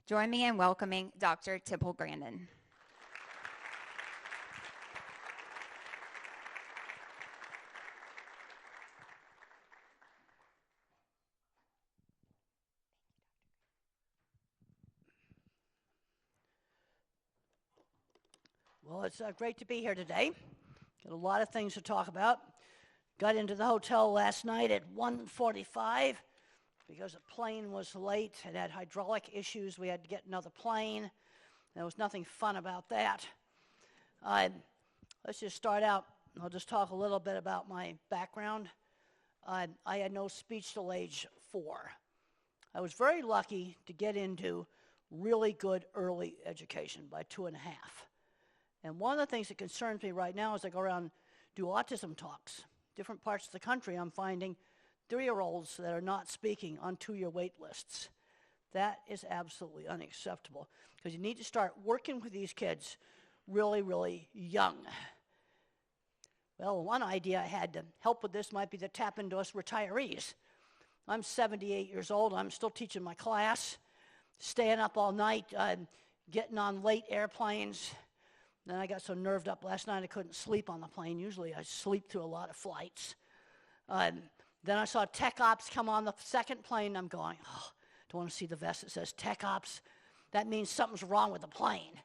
Join me in welcoming Dr. Tipple Grandin. Well, it's great to be here today. Got a lot of things to talk about. Got into the hotel last night at 1:45 because the plane was late. It had hydraulic issues. We had to get another plane. There was nothing fun about that. Let's just start out. I'll just talk a little bit about my background. I had no speech till age 4. I was very lucky to get into really good early education by 2.5. And one of the things that concerns me right now as I go around and do autism talks, different parts of the country, I'm finding 3-year-olds that are not speaking on 2-year wait lists. That is absolutely unacceptable because you need to start working with these kids really, really young. Well, one idea I had to help with this might be to tap into us retirees. I'm 78 years old. I'm still teaching my class, staying up all night, getting on late airplanes. Then I got so nerved up last night I couldn't sleep on the plane. Usually I sleep through a lot of flights. Then I saw Tech Ops come on the second plane. I'm going, oh, don't want to see the vest that says Tech Ops. That means something's wrong with the plane.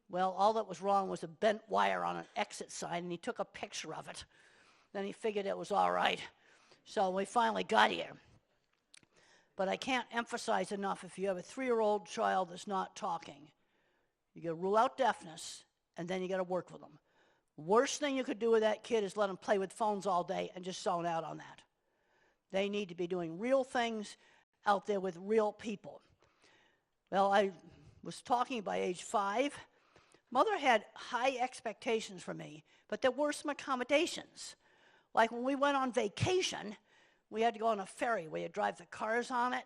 Well, all that was wrong was a bent wire on an exit sign, and he took a picture of it. Then he figured it was all right. So we finally got here. But I can't emphasize enough, if you have a 3-year-old child that's not talking, you got to rule out deafness, and then you got to work with them. Worst thing you could do with that kid is let them play with phones all day and just zone out on that. They need to be doing real things out there with real people. Well, I was talking by age 5. Mother had high expectations for me, but there were some accommodations. Like when we went on vacation, we had to go on a ferry where you drive the cars on it.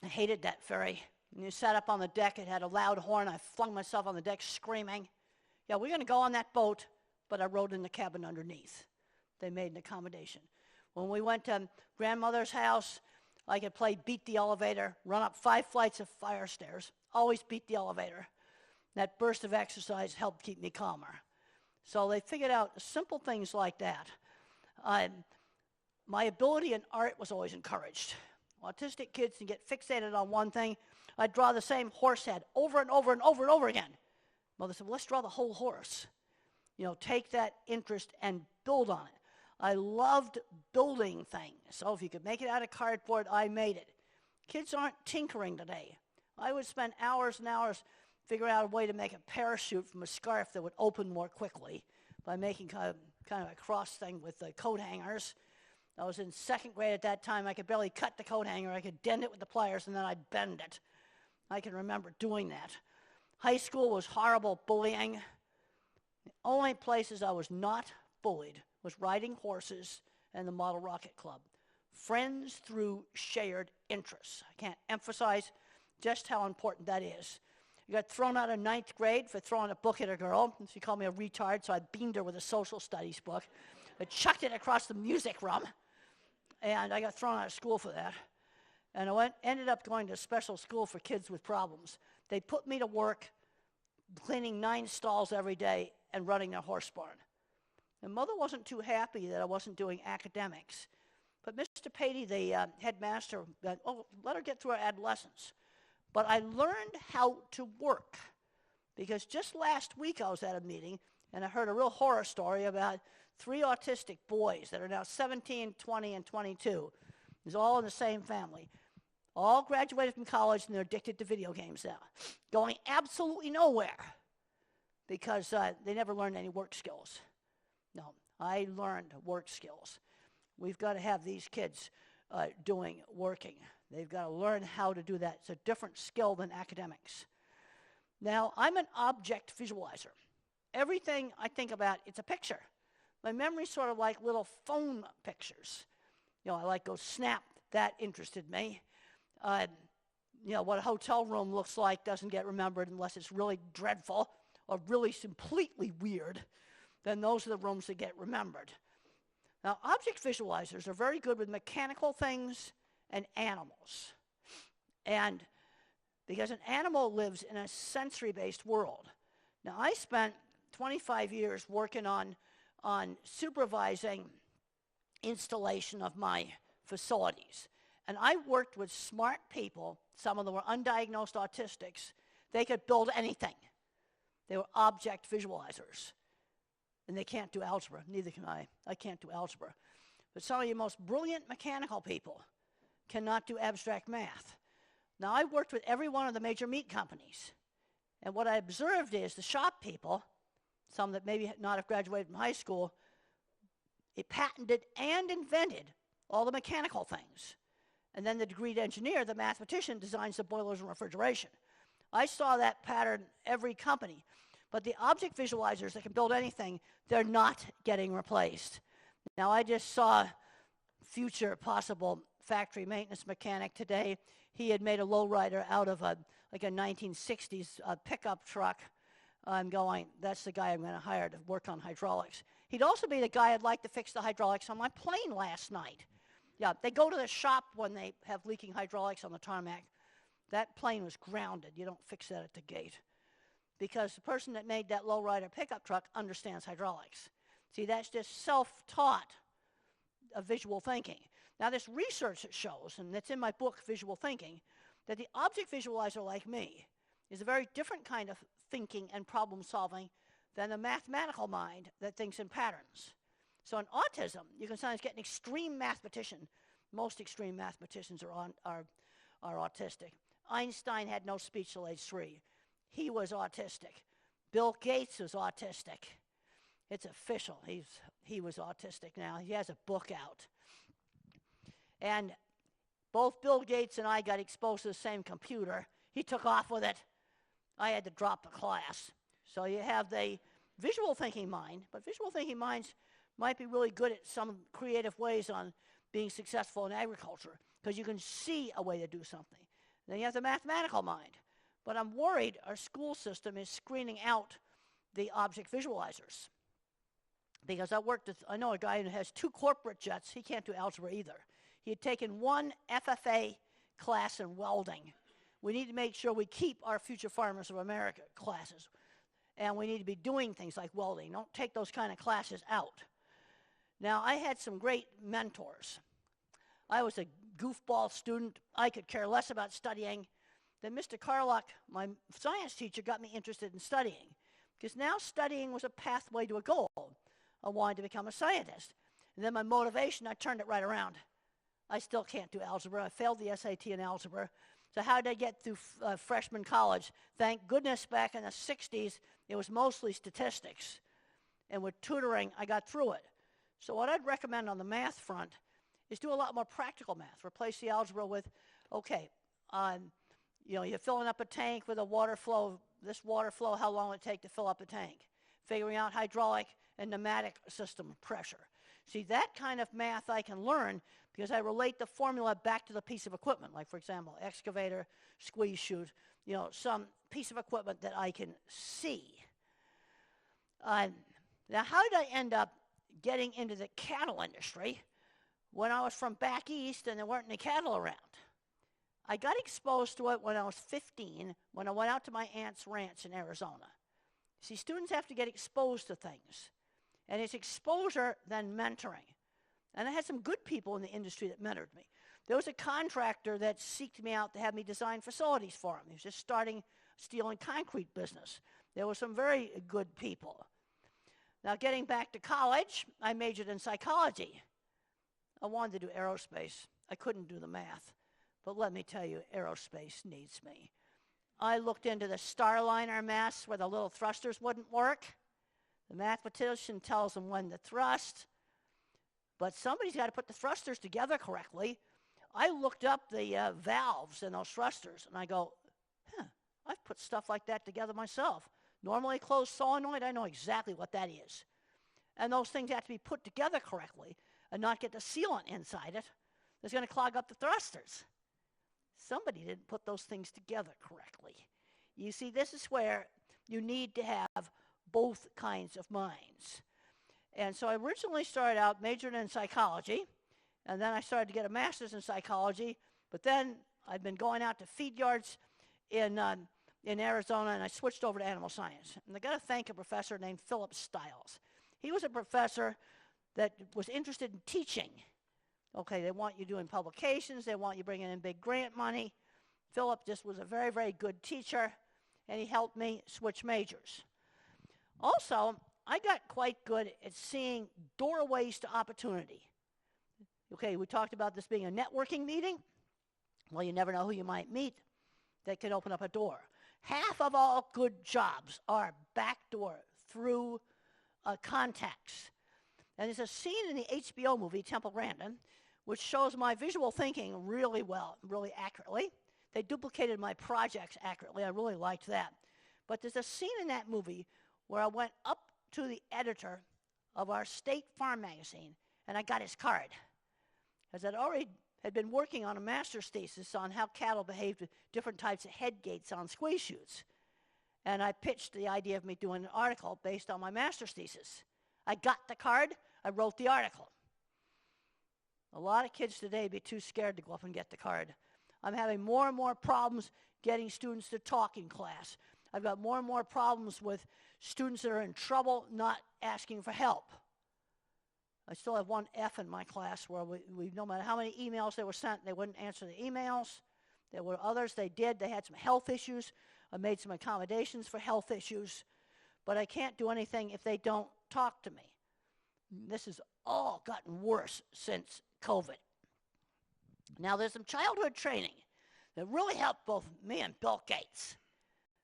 I hated that ferry. And you sat up on the deck, it had a loud horn. I flung myself on the deck screaming. Yeah, we're going to go on that boat, but I rode in the cabin underneath. They made an accommodation. When we went to grandmother's house, I could play beat the elevator, run up 5 flights of fire stairs, always beat the elevator. That burst of exercise helped keep me calmer. So they figured out simple things like that. My ability in art was always encouraged. Autistic kids can get fixated on one thing. I'd draw the same horse head over and over and over and over again. Mother said, well, let's draw the whole horse. You know, take that interest and build on it. I loved building things. So if you could make it out of cardboard, I made it. Kids aren't tinkering today. I would spend hours and hours figuring out a way to make a parachute from a scarf that would open more quickly by making kind of a cross thing with the coat hangers. I was in 2nd grade at that time. I could barely cut the coat hanger. I could dent it with the pliers, and then I'd bend it. I can remember doing that. High school was horrible bullying. The only places I was not bullied was riding horses and the Model Rocket Club. Friends through shared interests. I can't emphasize just how important that is. I got thrown out of 9th grade for throwing a book at a girl. She called me a retard, so I beamed her with a social studies book. I chucked it across the music room, and I got thrown out of school for that. And I ended up going to a special school for kids with problems. They put me to work cleaning 9 stalls every day and running their horse barn. And Mother wasn't too happy that I wasn't doing academics. But Mr. Patey, the headmaster, let her get through her adolescence. But I learned how to work because just last week I was at a meeting and I heard a real horror story about 3 autistic boys that are now 17, 20, and 22. It's all in the same family. All graduated from college and they're addicted to video games now. Going absolutely nowhere because they never learned any work skills. No, I learned work skills. We've got to have these kids doing working. They've got to learn how to do that. It's a different skill than academics. Now, I'm an object visualizer. Everything I think about, it's a picture. My memory's sort of like little phone pictures. You know, I like go snap. That interested me. You know, what a hotel room looks like doesn't get remembered unless it's really dreadful or really completely weird. Then those are the rooms that get remembered. Now, object visualizers are very good with mechanical things and animals. And because an animal lives in a sensory-based world. Now, I spent 25 years working on supervising installation of my facilities. And I worked with smart people. Some of them were undiagnosed autistics. They could build anything. They were object visualizers. And they can't do algebra. Neither can I. I can't do algebra. But some of your most brilliant mechanical people cannot do abstract math. Now, I worked with every one of the major meat companies. And what I observed is the shop people, some that maybe not have graduated from high school, it patented and invented all the mechanical things. And then the degreed engineer, the mathematician, designs the boilers and refrigeration. I saw that pattern every company. But the object visualizers that can build anything, they're not getting replaced. Now, I just saw future possible factory maintenance mechanic today. He had made a lowrider out of a 1960s pickup truck. I'm going, that's the guy I'm going to hire to work on hydraulics. He'd also be the guy I'd like to fix the hydraulics on my plane last night. Yeah, they go to the shop when they have leaking hydraulics on the tarmac. That plane was grounded. You don't fix that at the gate. Because the person that made that lowrider pickup truck understands hydraulics. See, that's just self-taught visual thinking. Now, there's research that shows, and it's in my book, Visual Thinking, that the object visualizer like me is a very different kind of thinking and problem solving than the mathematical mind that thinks in patterns. So in autism, you can sometimes get an extreme mathematician. Most extreme mathematicians are autistic. Einstein had no speech till age 3. He was autistic. Bill Gates was autistic. It's official. He was autistic now. He has a book out. And both Bill Gates and I got exposed to the same computer. He took off with it. I had to drop the class. So you have the visual thinking mind, but visual thinking minds might be really good at some creative ways on being successful in agriculture because you can see a way to do something. Then you have the mathematical mind. But I'm worried our school system is screening out the object visualizers. Because I know a guy who has 2 corporate jets. He can't do algebra either. He had taken 1 FFA class in welding. We need to make sure we keep our Future Farmers of America classes. And we need to be doing things like welding. Don't take those kind of classes out. Now, I had some great mentors. I was a goofball student. I could care less about studying. Then Mr. Carlock, my science teacher, got me interested in studying. Because now studying was a pathway to a goal. I wanted to become a scientist. And then my motivation, I turned it right around. I still can't do algebra. I failed the SAT in algebra. So how did I get through freshman college? Thank goodness back in the 60s, it was mostly statistics. And with tutoring, I got through it. So what I'd recommend on the math front is do a lot more practical math. Replace the algebra with, okay, you're filling up a tank with a water flow. This water flow, how long will it take to fill up a tank? Figuring out hydraulic and pneumatic system pressure. See, that kind of math I can learn because I relate the formula back to the piece of equipment, like, for example, excavator, squeeze chute, some piece of equipment that I can see. Now, how did I end up getting into the cattle industry when I was from back east and there weren't any cattle around? I got exposed to it when I was 15, when I went out to my aunt's ranch in Arizona. See, students have to get exposed to things. And it's exposure, then mentoring. And I had some good people in the industry that mentored me. There was a contractor that seeked me out to have me design facilities for him. He was just starting steel and concrete business. There were some very good people. Now, getting back to college, I majored in psychology. I wanted to do aerospace. I couldn't do the math. But let me tell you, aerospace needs me. I looked into the Starliner mess where the little thrusters wouldn't work. The mathematician tells them when to thrust, but somebody's got to put the thrusters together correctly. I looked up the valves in those thrusters, and I go, I've put stuff like that together myself. Normally closed solenoid, I know exactly what that is. And those things have to be put together correctly and not get the sealant inside it. It's going to clog up the thrusters. Somebody didn't put those things together correctly. You see, this is where you need to have both kinds of minds. And so I originally started out majoring in psychology, and then I started to get a master's in psychology, but then I've been going out to feed yards in Arizona, and I switched over to animal science. And I got to thank a professor named Philip Stiles. He was a professor that was interested in teaching. Okay, they want you doing publications. They want you bringing in big grant money. Philip just was a very, very good teacher, and he helped me switch majors. Also, I got quite good at seeing doorways to opportunity. Okay, we talked about this being a networking meeting. Well, you never know who you might meet that could open up a door. Half of all good jobs are backdoor through contacts. And there's a scene in the HBO movie, Temple Grandin, which shows my visual thinking really well, really accurately. They duplicated my projects accurately. I really liked that. But there's a scene in that movie where I went up to the editor of our state farm magazine, and I got his card. As I'd already had been working on a master's thesis on how cattle behaved with different types of head gaits on squeeze chutes. And I pitched the idea of me doing an article based on my master's thesis. I got the card, I wrote the article. A lot of kids today would be too scared to go up and get the card. I'm having more and more problems getting students to talk in class. I've got more and more problems with students that are in trouble not asking for help. I still have one F in my class where we no matter how many emails they were sent, they wouldn't answer the emails. There were others they did. They had some health issues. I made some accommodations for health issues. But I can't do anything if they don't talk to me. This has all gotten worse since COVID. Now, there's some childhood training that really helped both me and Bill Gates.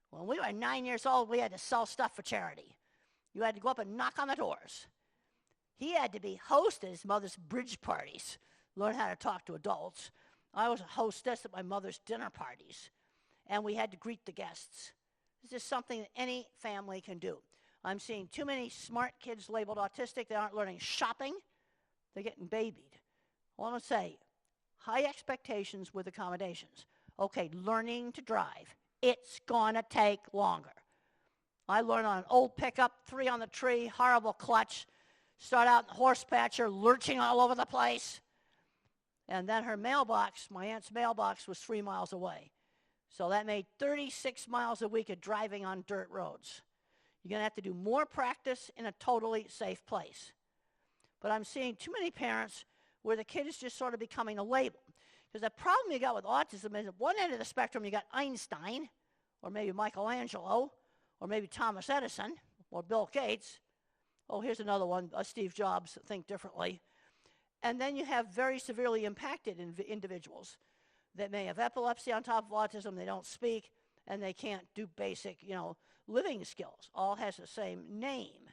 When we were 9 years old, we had to sell stuff for charity. You had to go up and knock on the doors. He had to be host at his mother's bridge parties, learn how to talk to adults. I was a hostess at my mother's dinner parties, and we had to greet the guests. This is something that any family can do. I'm seeing too many smart kids labeled autistic. They aren't learning shopping. They're getting babied. I want to say, high expectations with accommodations. Okay, learning to drive. It's going to take longer. I learned on an old pickup, 3 on the tree, horrible clutch. Start out in the horse patcher, lurching all over the place. And then her mailbox, my aunt's mailbox, was 3 miles away. So that made 36 miles a week of driving on dirt roads. You're going to have to do more practice in a totally safe place. But I'm seeing too many parents where the kid is just sort of becoming a label. Because the problem you got with autism is at one end of the spectrum you got Einstein, or maybe Michelangelo, or maybe Thomas Edison, or Bill Gates. Oh, here's another one, Steve Jobs, think differently. And then you have very severely impacted individuals that may have epilepsy on top of autism, they don't speak, and they can't do basic, living skills. All has the same name.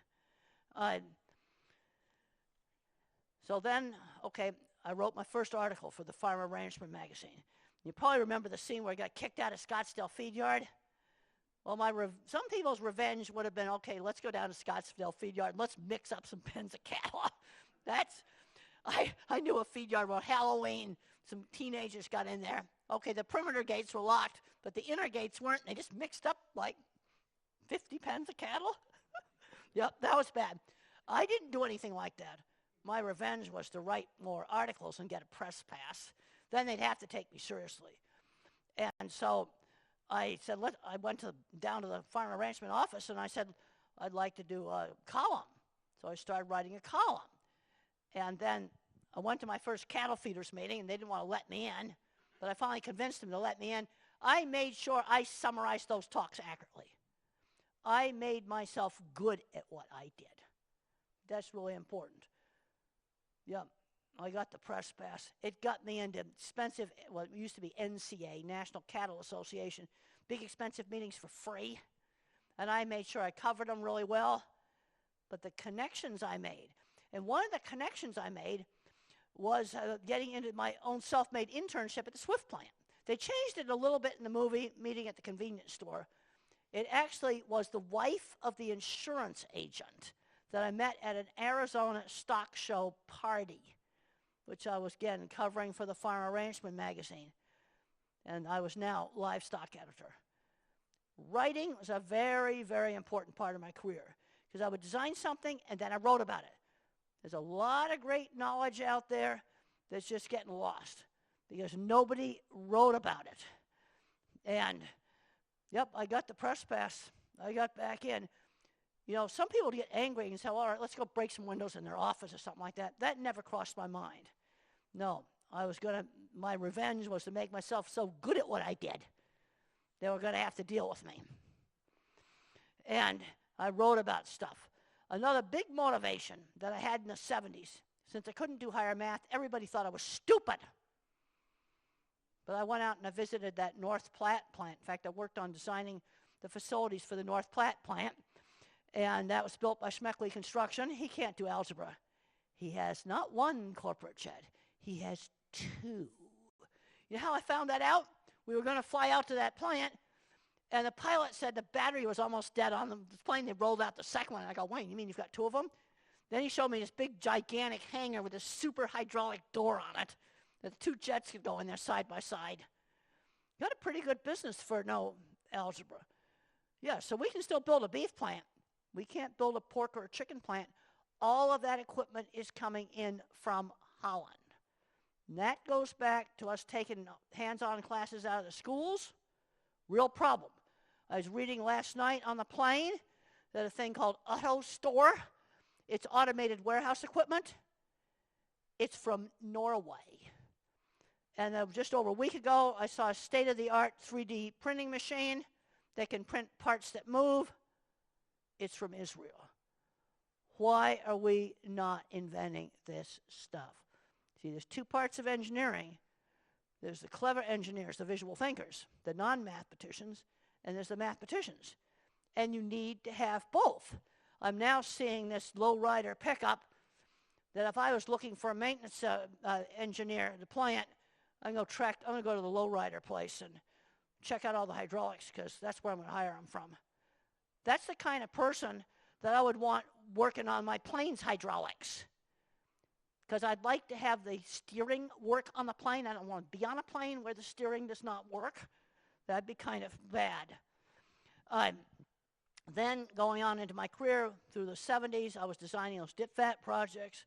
So then, okay, I wrote my first article for the Farmer Ranchman magazine. You probably remember the scene where I got kicked out of Scottsdale Feed Yard. Well, some people's revenge would have been, okay, let's go down to Scottsdale Feed Yard and let's mix up some pens of cattle. I knew a feed yard about Halloween. Some teenagers got in there. Okay, the perimeter gates were locked, but the inner gates weren't. They just mixed up like 50 pens of cattle. Yep, that was bad. I didn't do anything like that. My revenge was to write more articles and get a press pass. Then they'd have to take me seriously. And so I said, I went down to the Farmer Ranchman office, and I said, I'd like to do a column. So I started writing a column. And then I went to my first cattle feeders meeting, and they didn't want to let me in. But I finally convinced them to let me in. I made sure I summarized those talks accurately. I made myself good at what I did. That's really important. Yeah, I got the press pass. It got me into expensive, it used to be NCA, National Cattle Association, big expensive meetings for free. And I made sure I covered them really well. But the connections I made, and one of the connections I made was getting into my own self-made internship at the Swift plant. They changed it a little bit in the movie, Meeting at the Convenience Store. It actually was the wife of the insurance agent that I met at an Arizona stock show party, which I was, again, covering for the Farmer Ranchman magazine. And I was now livestock editor. Writing was a very, very important part of my career because I would design something and then I wrote about it. There's a lot of great knowledge out there that's just getting lost because nobody wrote about it. And Yep, I got the press pass. I got back in. You know, some people get angry and say, well, all right, let's go break some windows in their office or something like that. That never crossed my mind. No, my revenge was to make myself so good at what I did, they were going to have to deal with me. And I wrote about stuff. Another big motivation that I had in the 70s, since I couldn't do higher math, everybody thought I was stupid. But I went out and I visited that North Platte plant. In fact, I worked on designing the facilities for the North Platte plant. And that was built by Schmeckley Construction. He can't do algebra. He has not one corporate jet. He has two. You know how I found that out? We were going to fly out to that plant, and the pilot said the battery was almost dead on the plane. They rolled out the second one. I go, Wayne, you mean you've got two of them? Then he showed me this big, gigantic hangar with a super hydraulic door on it that the two jets could go in there side by side. Got a pretty good business for no algebra. Yeah, so we can still build a beef plant. We can't build a pork or a chicken plant. All of that equipment is coming in from Holland. And that goes back to us taking hands-on classes out of the schools. Real problem. I was reading last night on the plane that a thing called Auto Store, it's automated warehouse equipment. It's from Norway. And just over a week ago, I saw a state-of-the-art 3D printing machine that can print parts that move. It's from Israel. Why are we not inventing this stuff? See, there's two parts of engineering. There's the clever engineers, the visual thinkers, the non-mathematicians, and there's the mathematicians. And you need to have both. I'm now seeing this low-rider pickup that if I was looking for a maintenance engineer at the plant, I'm going to go to the low-rider place and check out all the hydraulics because that's where I'm going to hire them from. That's the kind of person that I would want working on my plane's hydraulics. Because I'd like to have the steering work on the plane. I don't want to be on a plane where the steering does not work. That'd be kind of bad. Then going on into my career through the 70s, I was designing those dip fat projects.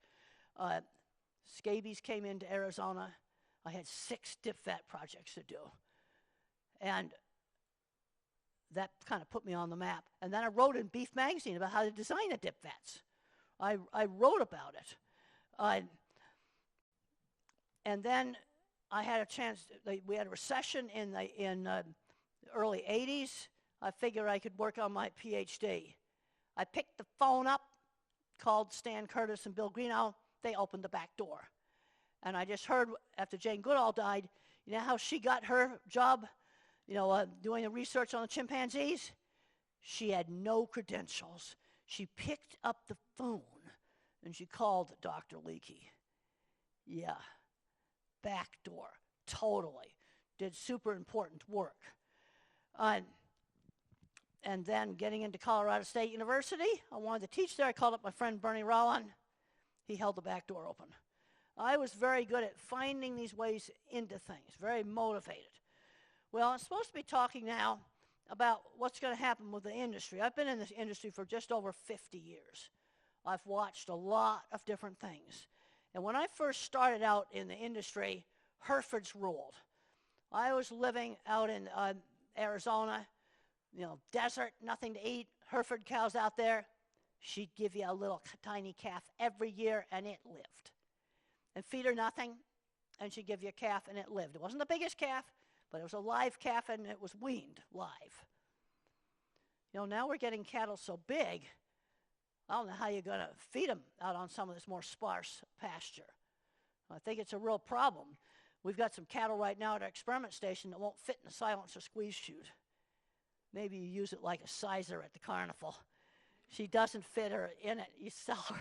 Scabies came into Arizona. I had 6 dip fat projects to do. And that kind of put me on the map. And then I wrote in Beef Magazine about how to design the dip fats. I wrote about it. And then I had a chance, we had a recession in the early 80s. I figured I could work on my PhD. I picked the phone up, called Stan Curtis and Bill Greenough. They opened the back door. And I just heard after Jane Goodall died, you know how she got her job, doing the research on the chimpanzees? She had no credentials. She picked up the phone and she called Dr. Leakey. Yeah, back door, totally. Did super important work. And then getting into Colorado State University, I wanted to teach there. I called up my friend Bernie Rowan. He held the back door open. I was very good at finding these ways into things, very motivated. Well, I'm supposed to be talking now about what's going to happen with the industry. I've been in this industry for just over 50 years. I've watched a lot of different things. And when I first started out in the industry, Herefords ruled. I was living out in Arizona, desert, nothing to eat, Hereford cows out there. She'd give you a little tiny calf every year, and it lived. And feed her nothing, and she'd give you a calf, and it lived. It wasn't the biggest calf, but it was a live calf, and it was weaned live. Now we're getting cattle so big, I don't know how you're going to feed them out on some of this more sparse pasture. I think it's a real problem. We've got some cattle right now at our experiment station that won't fit in the silencer squeeze chute. Maybe you use it like a sizer at the carnival. She doesn't fit her in it. You sell her.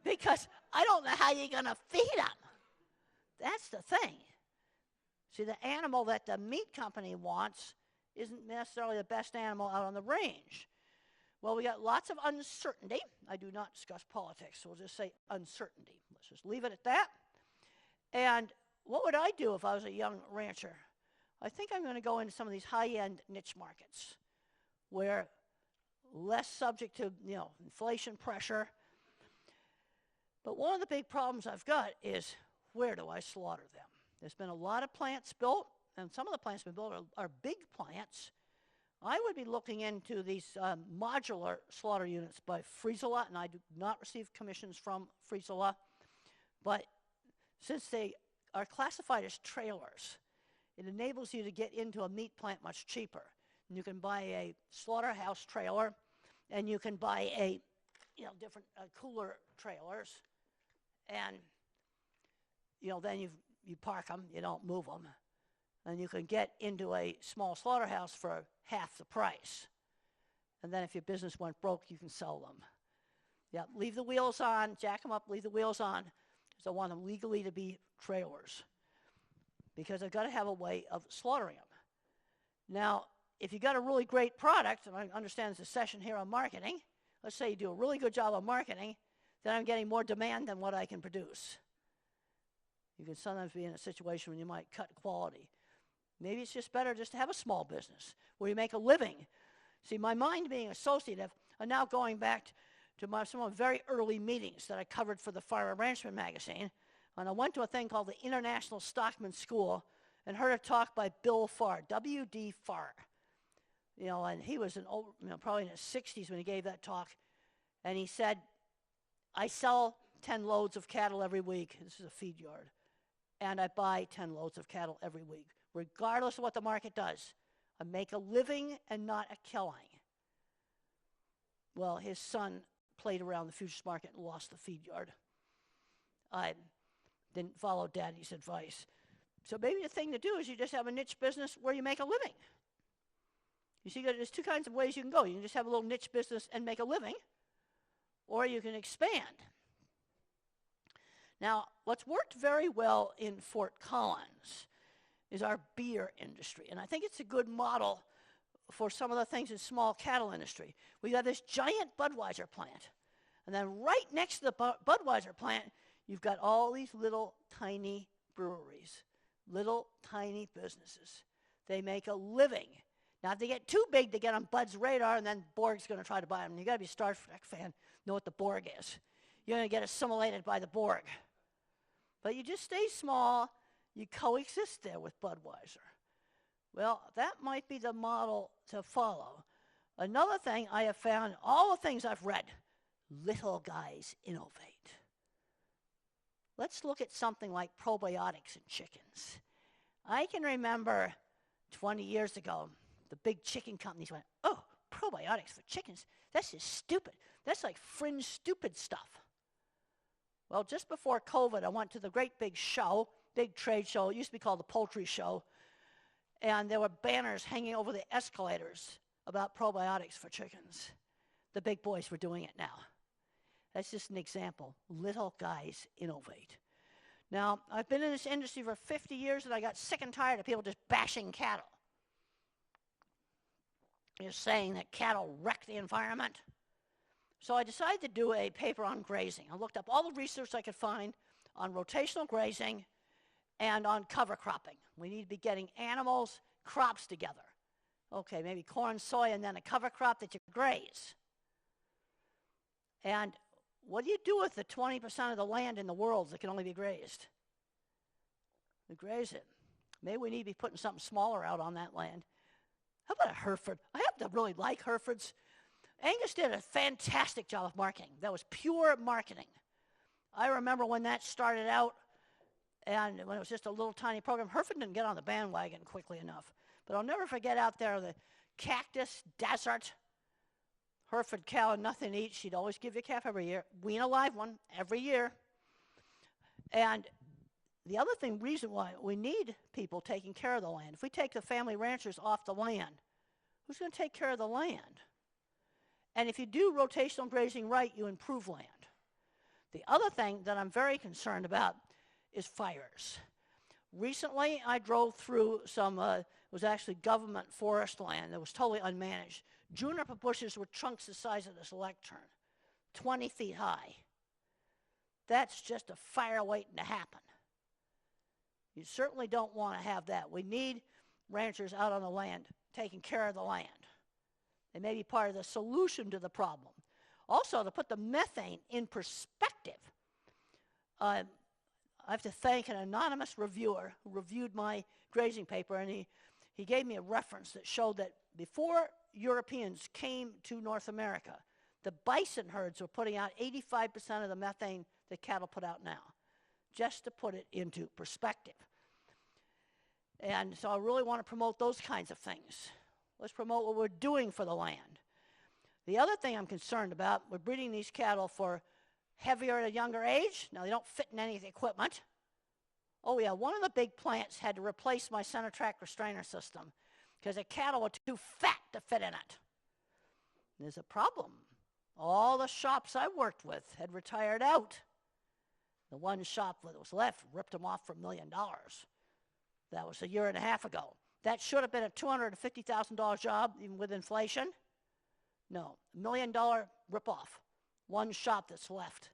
Because I don't know how you're going to feed them. That's the thing. See, the animal that the meat company wants isn't necessarily the best animal out on the range. Well, we got lots of uncertainty. I do not discuss politics, so we'll just say uncertainty. Let's just leave it at that. And what would I do if I was a young rancher? I think I'm going to go into some of these high-end niche markets where less subject to, inflation pressure. But one of the big problems I've got is where do I slaughter them? There's been a lot of plants built, and some of the plants been built are big plants. I would be looking into these modular slaughter units by Friesela, and I do not receive commissions from Friesela, but since they are classified as trailers, it enables you to get into a meat plant much cheaper. And you can buy a slaughterhouse trailer, and you can buy a, different cooler trailers, and then you park them, you don't move them, and you can get into a small slaughterhouse for half the price. And then if your business went broke, you can sell them. Yeah, leave the wheels on, jack them up, leave the wheels on, because I want them legally to be trailers, because I've got to have a way of slaughtering them. Now, if you got a really great product, and I understand there's a session here on marketing, let's say you do a really good job of marketing, then I'm getting more demand than what I can produce. You can sometimes be in a situation when you might cut quality. Maybe it's just better just to have a small business where you make a living. See, my mind being associative, I'm now going back to some of my very early meetings that I covered for the Farmer Ranchman magazine. And I went to a thing called the International Stockman School and heard a talk by Bill Farr, W.D. Farr. And he was probably in his 60s when he gave that talk. And he said, I sell 10 loads of cattle every week. This is a feed yard. And I buy 10 loads of cattle every week. Regardless of what the market does, I make a living and not a killing. Well, his son played around the futures market and lost the feed yard. I didn't follow Daddy's advice. So maybe the thing to do is you just have a niche business where you make a living. You see, there's two kinds of ways you can go. You can just have a little niche business and make a living, or you can expand. Now, what's worked very well in Fort Collins is our beer industry. And I think it's a good model for some of the things in small cattle industry. We got this giant Budweiser plant. And then right next to the Budweiser plant, you've got all these little tiny breweries, little tiny businesses. They make a living. Now, if they get too big to get on Bud's radar, and then Borg's going to try to buy them. You got to be a Star Trek fan, know what the Borg is. You're going to get assimilated by the Borg. But you just stay small. You coexist there with Budweiser. Well, that might be the model to follow. Another thing I have found, all the things I've read, little guys innovate. Let's look at something like probiotics in chickens. I can remember 20 years ago, the big chicken companies went, oh, probiotics for chickens? That's just stupid. That's like fringe stupid stuff. Well, just before COVID, I went to the great big show, big trade show. It used to be called the Poultry Show. And there were banners hanging over the escalators about probiotics for chickens. The big boys were doing it now. That's just an example. Little guys innovate. Now, I've been in this industry for 50 years, and I got sick and tired of people just bashing cattle. Just saying that cattle wreck the environment. So I decided to do a paper on grazing. I looked up all the research I could find on rotational grazing and on cover cropping. We need to be getting animals, crops together. Okay, maybe corn, soy, and then a cover crop that you graze. And what do you do with the 20% of the land in the world that can only be grazed? We graze it. Maybe we need to be putting something smaller out on that land. How about a Hereford? I happen to really like Herefords. Angus did a fantastic job of marketing. That was pure marketing. I remember when that started out, and when it was just a little tiny program, Hereford didn't get on the bandwagon quickly enough. But I'll never forget out there the cactus desert. Hereford cow and nothing to eat. She'd always give you a calf every year. Wean a live one every year. And the other reason why we need people taking care of the land. If we take the family ranchers off the land, who's going to take care of the land? And if you do rotational grazing right, you improve land. The other thing that I'm very concerned about is fires. Recently, I drove through some, it was actually government forest land that was totally unmanaged. Juniper bushes were chunks the size of this lectern, 20 feet high. That's just a fire waiting to happen. You certainly don't want to have that. We need ranchers out on the land taking care of the land. They may be part of the solution to the problem. Also, to put the methane in perspective, I have to thank an anonymous reviewer who reviewed my grazing paper, and he gave me a reference that showed that before Europeans came to North America, the bison herds were putting out 85% of the methane that cattle put out now, just to put it into perspective. And so I really want to promote those kinds of things. Let's promote what we're doing for the land. The other thing I'm concerned about, we're breeding these cattle for heavier at a younger age. Now, they don't fit in any of the equipment. Oh, yeah, one of the big plants had to replace my center track restrainer system because the cattle were too fat to fit in it. There's a problem. All the shops I worked with had retired out. The one shop that was left ripped them off for $1 million. That was a year and a half ago. That should have been a $250,000 job, even with inflation. No, $1 million rip-off. One shop that's left.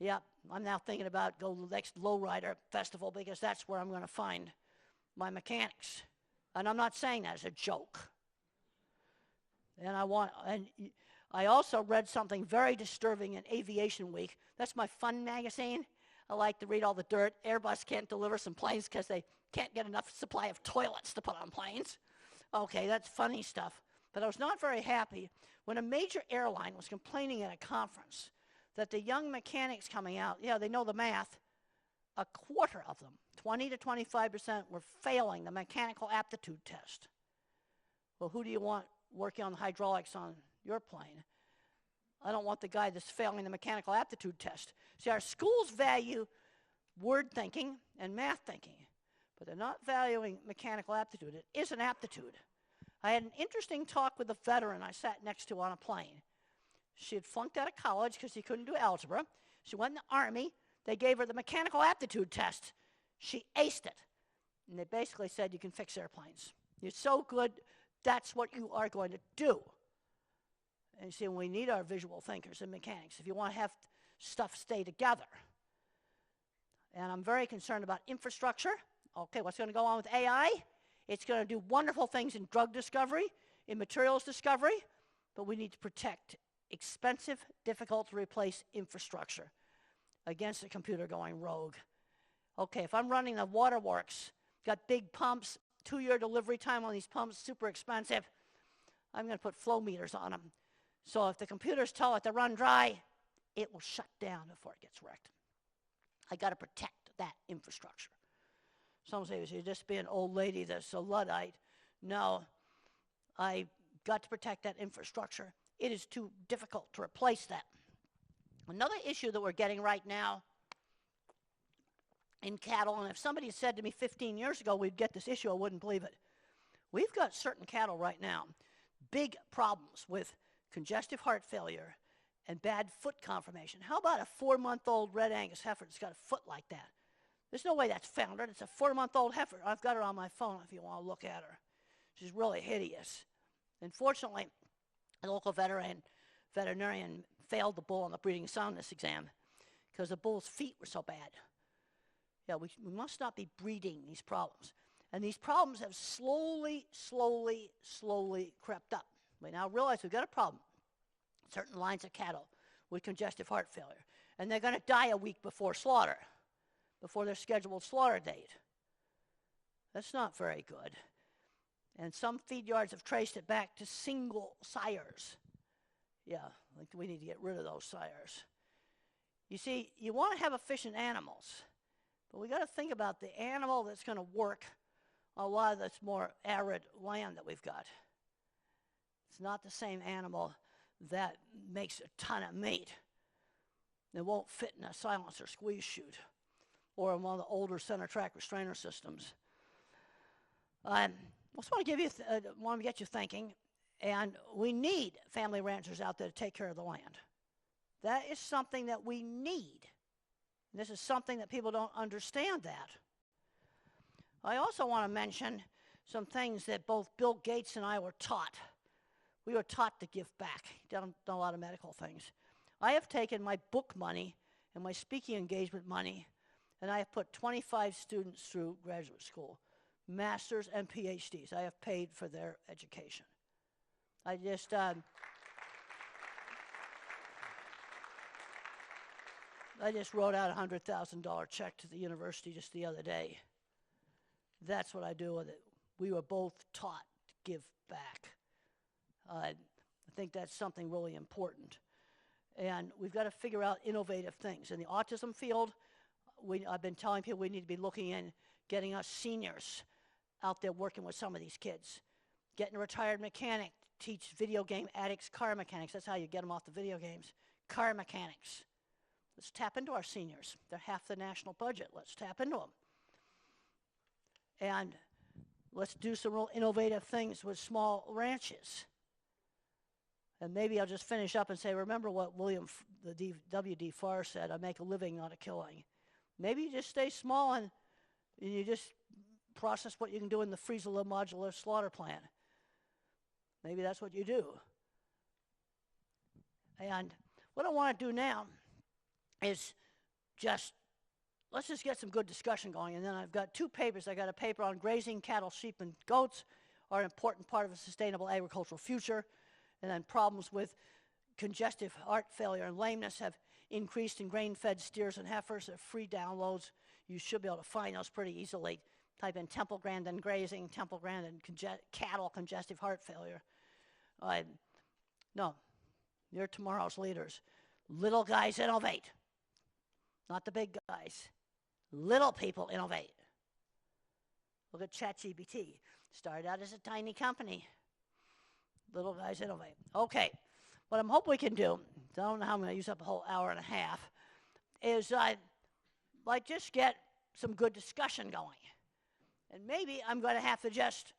Yep, I'm now thinking about go to the next lowrider festival because that's where I'm going to find my mechanics. And I'm not saying that as a joke. And I also read something very disturbing in Aviation Week. That's my fun magazine. I like to read all the dirt. Airbus can't deliver some planes because they can't get enough supply of toilets to put on planes. Okay, that's funny stuff. But I was not very happy when a major airline was complaining at a conference that the young mechanics coming out, yeah, they know the math, a quarter of them, 20 to 25%, were failing the mechanical aptitude test. Well, who do you want working on the hydraulics on your plane? I don't want the guy that's failing the mechanical aptitude test. See, our schools value word thinking and math thinking, but they're not valuing mechanical aptitude. It is an aptitude. I had an interesting talk with a veteran I sat next to on a plane. She had flunked out of college because she couldn't do algebra. She went in the Army. They gave her the mechanical aptitude test. She aced it. And they basically said, you can fix airplanes. You're so good, that's what you are going to do. And you see, we need our visual thinkers and mechanics if you want to have stuff stay together. And I'm very concerned about infrastructure. Okay, what's going to go on with AI? It's going to do wonderful things in drug discovery, in materials discovery, but we need to protect expensive, difficult to replace infrastructure against a computer going rogue. Okay, if I'm running the waterworks, got big pumps, 2-year delivery time on these pumps, super expensive, I'm going to put flow meters on them. So if the computers tell it to run dry, it will shut down before it gets wrecked. I got to protect that infrastructure. Some say, you're just being an old lady that's a Luddite. No, I got to protect that infrastructure. It is too difficult to replace that. Another issue that we're getting right now in cattle, and if somebody said to me 15 years ago we'd get this issue, I wouldn't believe it. We've got certain cattle right now, big problems with congestive heart failure and bad foot conformation. How about a 4-month-old red Angus heifer that's got a foot like that? There's no way that's foundered. It's a 4-month-old heifer. I've got her on my phone if you want to look at her. She's really hideous. Unfortunately, a local veterinarian failed the bull on the breeding soundness exam because the bull's feet were so bad. Yeah, we must not be breeding these problems. And these problems have slowly crept up. We now realize we've got a problem. Certain lines of cattle with congestive heart failure. And they're going to die a week before slaughter, before their scheduled slaughter date. That's not very good. And some feed yards have traced it back to single sires. Yeah, like we need to get rid of those sires. You see, you want to have efficient animals, but we got to think about the animal that's going to work on a lot of this more arid land that we've got. It's not the same animal that makes a ton of meat. It won't fit in a silencer squeeze chute or in one of the older center track restrainer systems. I just want to get you thinking, and we need family ranchers out there to take care of the land. That is something that we need. This is something that people don't understand that. I also want to mention some things that both Bill Gates and I were taught. We were taught to give back. Done a lot of medical things. I have taken my book money and my speaking engagement money, and I have put 25 students through graduate school, masters and PhDs. I have paid for their education. I just wrote out a $100,000 check to the university just the other day. That's what I do with it. We were both taught to give back. I think that's something really important. And we've got to figure out innovative things. In the autism field, I've been telling people we need to be looking in getting us seniors out there working with some of these kids. Getting a retired mechanic to teach video game addicts car mechanics. That's how you get them off the video games. Car mechanics. Let's tap into our seniors. They're half the national budget. Let's tap into them. And let's do some real innovative things with small ranches. And maybe I'll just finish up and say, remember what W.D. Farr said, I make a living, not a killing. Maybe you just stay small and you just process what you can do in the freezer modular slaughter plant. Maybe that's what you do. And what I want to do now is let's just get some good discussion going. And then I've got two papers. I got a paper on grazing, cattle, sheep, and goats are an important part of a sustainable agricultural future. And then problems with congestive heart failure and lameness have increased in grain-fed steers and heifers. They're free downloads. You should be able to find those pretty easily. Type in Temple Grandin grazing, Temple Grandin cattle congestive heart failure. No, you're tomorrow's leaders. Little guys innovate, not the big guys. Little people innovate. Look at ChatGPT. Started out as a tiny company. Little guys innovate. Okay, what I'm hoping we can do, I don't know how I'm going to use up a whole hour and a half, is just get some good discussion going. And maybe I'm going to have to just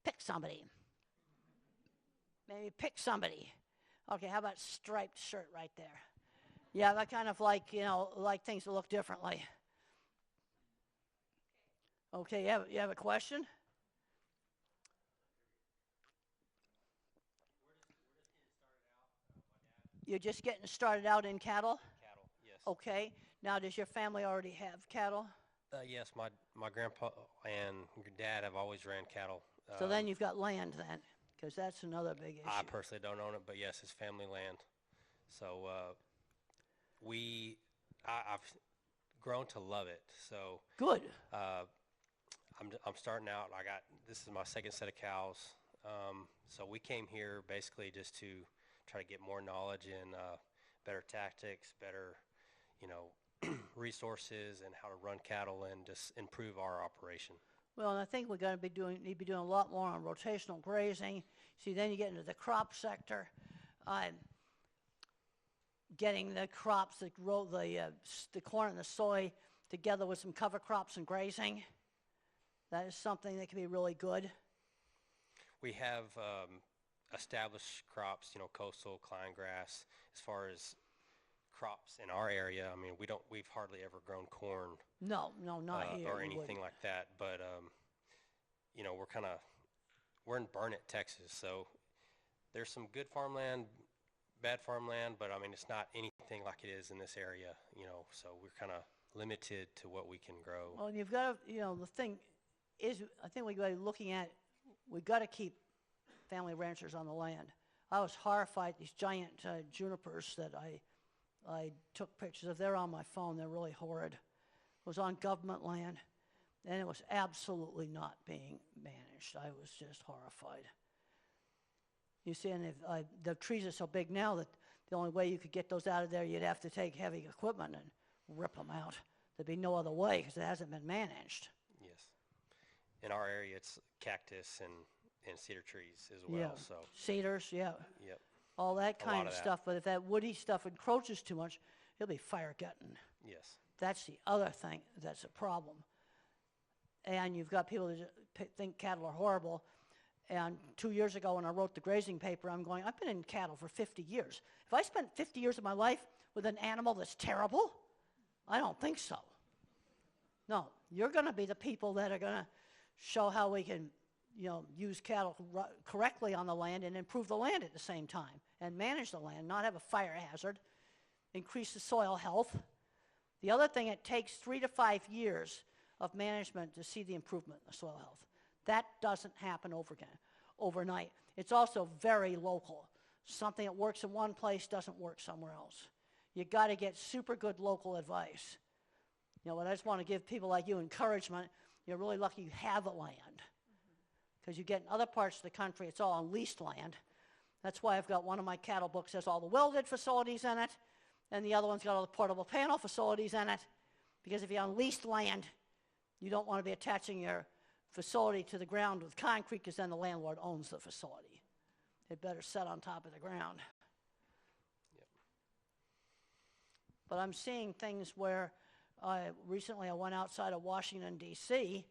pick somebody. Maybe pick somebody. Okay, how about striped shirt right there? Yeah, that kind of like things to look differently. Okay, you have a question? You're just getting started out in cattle? Cattle, yes. Okay. Now, does your family already have cattle? Yes, my grandpa and dad have always ran cattle. So then you've got land then, because that's another big issue. I personally don't own it, but yes, it's family land. So I've grown to love it. So good. I'm starting out. This is my second set of cows. So we came here basically just to try to get more knowledge and better tactics, better, resources and how to run cattle and just improve our operation. Well, and I think we're going to need to be doing a lot more on rotational grazing. See, then you get into the crop sector, getting the crops that grow the corn and the soy together with some cover crops and grazing. That is something that can be really good. We have established crops, coastal, cline grass. As far as crops in our area, I mean, we've hardly ever grown corn. No, not here. Or anything like that. But, we're in Burnett, Texas. So there's some good farmland, bad farmland, but I mean, it's not anything like it is in this area, so we're kind of limited to what we can grow. Well, you've got to, the thing is, I think we've got to be looking at, we've got to keep family ranchers on the land. I was horrified, these giant junipers that I took pictures of. They're on my phone. They're really horrid. It was on government land, and it was absolutely not being managed. I was just horrified. You see, and the trees are so big now that the only way you could get those out of there, you'd have to take heavy equipment and rip them out. There'd be no other way because it hasn't been managed. Yes. In our area, it's cactus and cedar trees as well. Yeah. So cedars, yeah. Yep. All that kind of that. stuff. But if that woody stuff encroaches too much, it'll be fire-gutting. Yes. That's the other thing that's a problem. And you've got people that think cattle are horrible. And 2 years ago when I wrote the grazing paper, I've been in cattle for 50 years. If I spent 50 years of my life with an animal that's terrible, I don't think so. No, you're going to be the people that are going to show how we can, use cattle correctly on the land and improve the land at the same time and manage the land, not have a fire hazard, increase the soil health. The other thing, it takes 3 to 5 years of management to see the improvement in the soil health. That doesn't happen overnight. It's also very local. Something that works in one place doesn't work somewhere else. You got to get super good local advice. But I just want to give people like you encouragement. You're really lucky you have the land. Because you get in other parts of the country, it's all on leased land. That's why I've got one of my cattle books has all the welded facilities in it, and the other one's got all the portable panel facilities in it. Because if you're on leased land, you don't want to be attaching your facility to the ground with concrete, because then the landlord owns the facility. It better set on top of the ground. Yep. But I'm seeing things where recently I went outside of Washington, D.C.,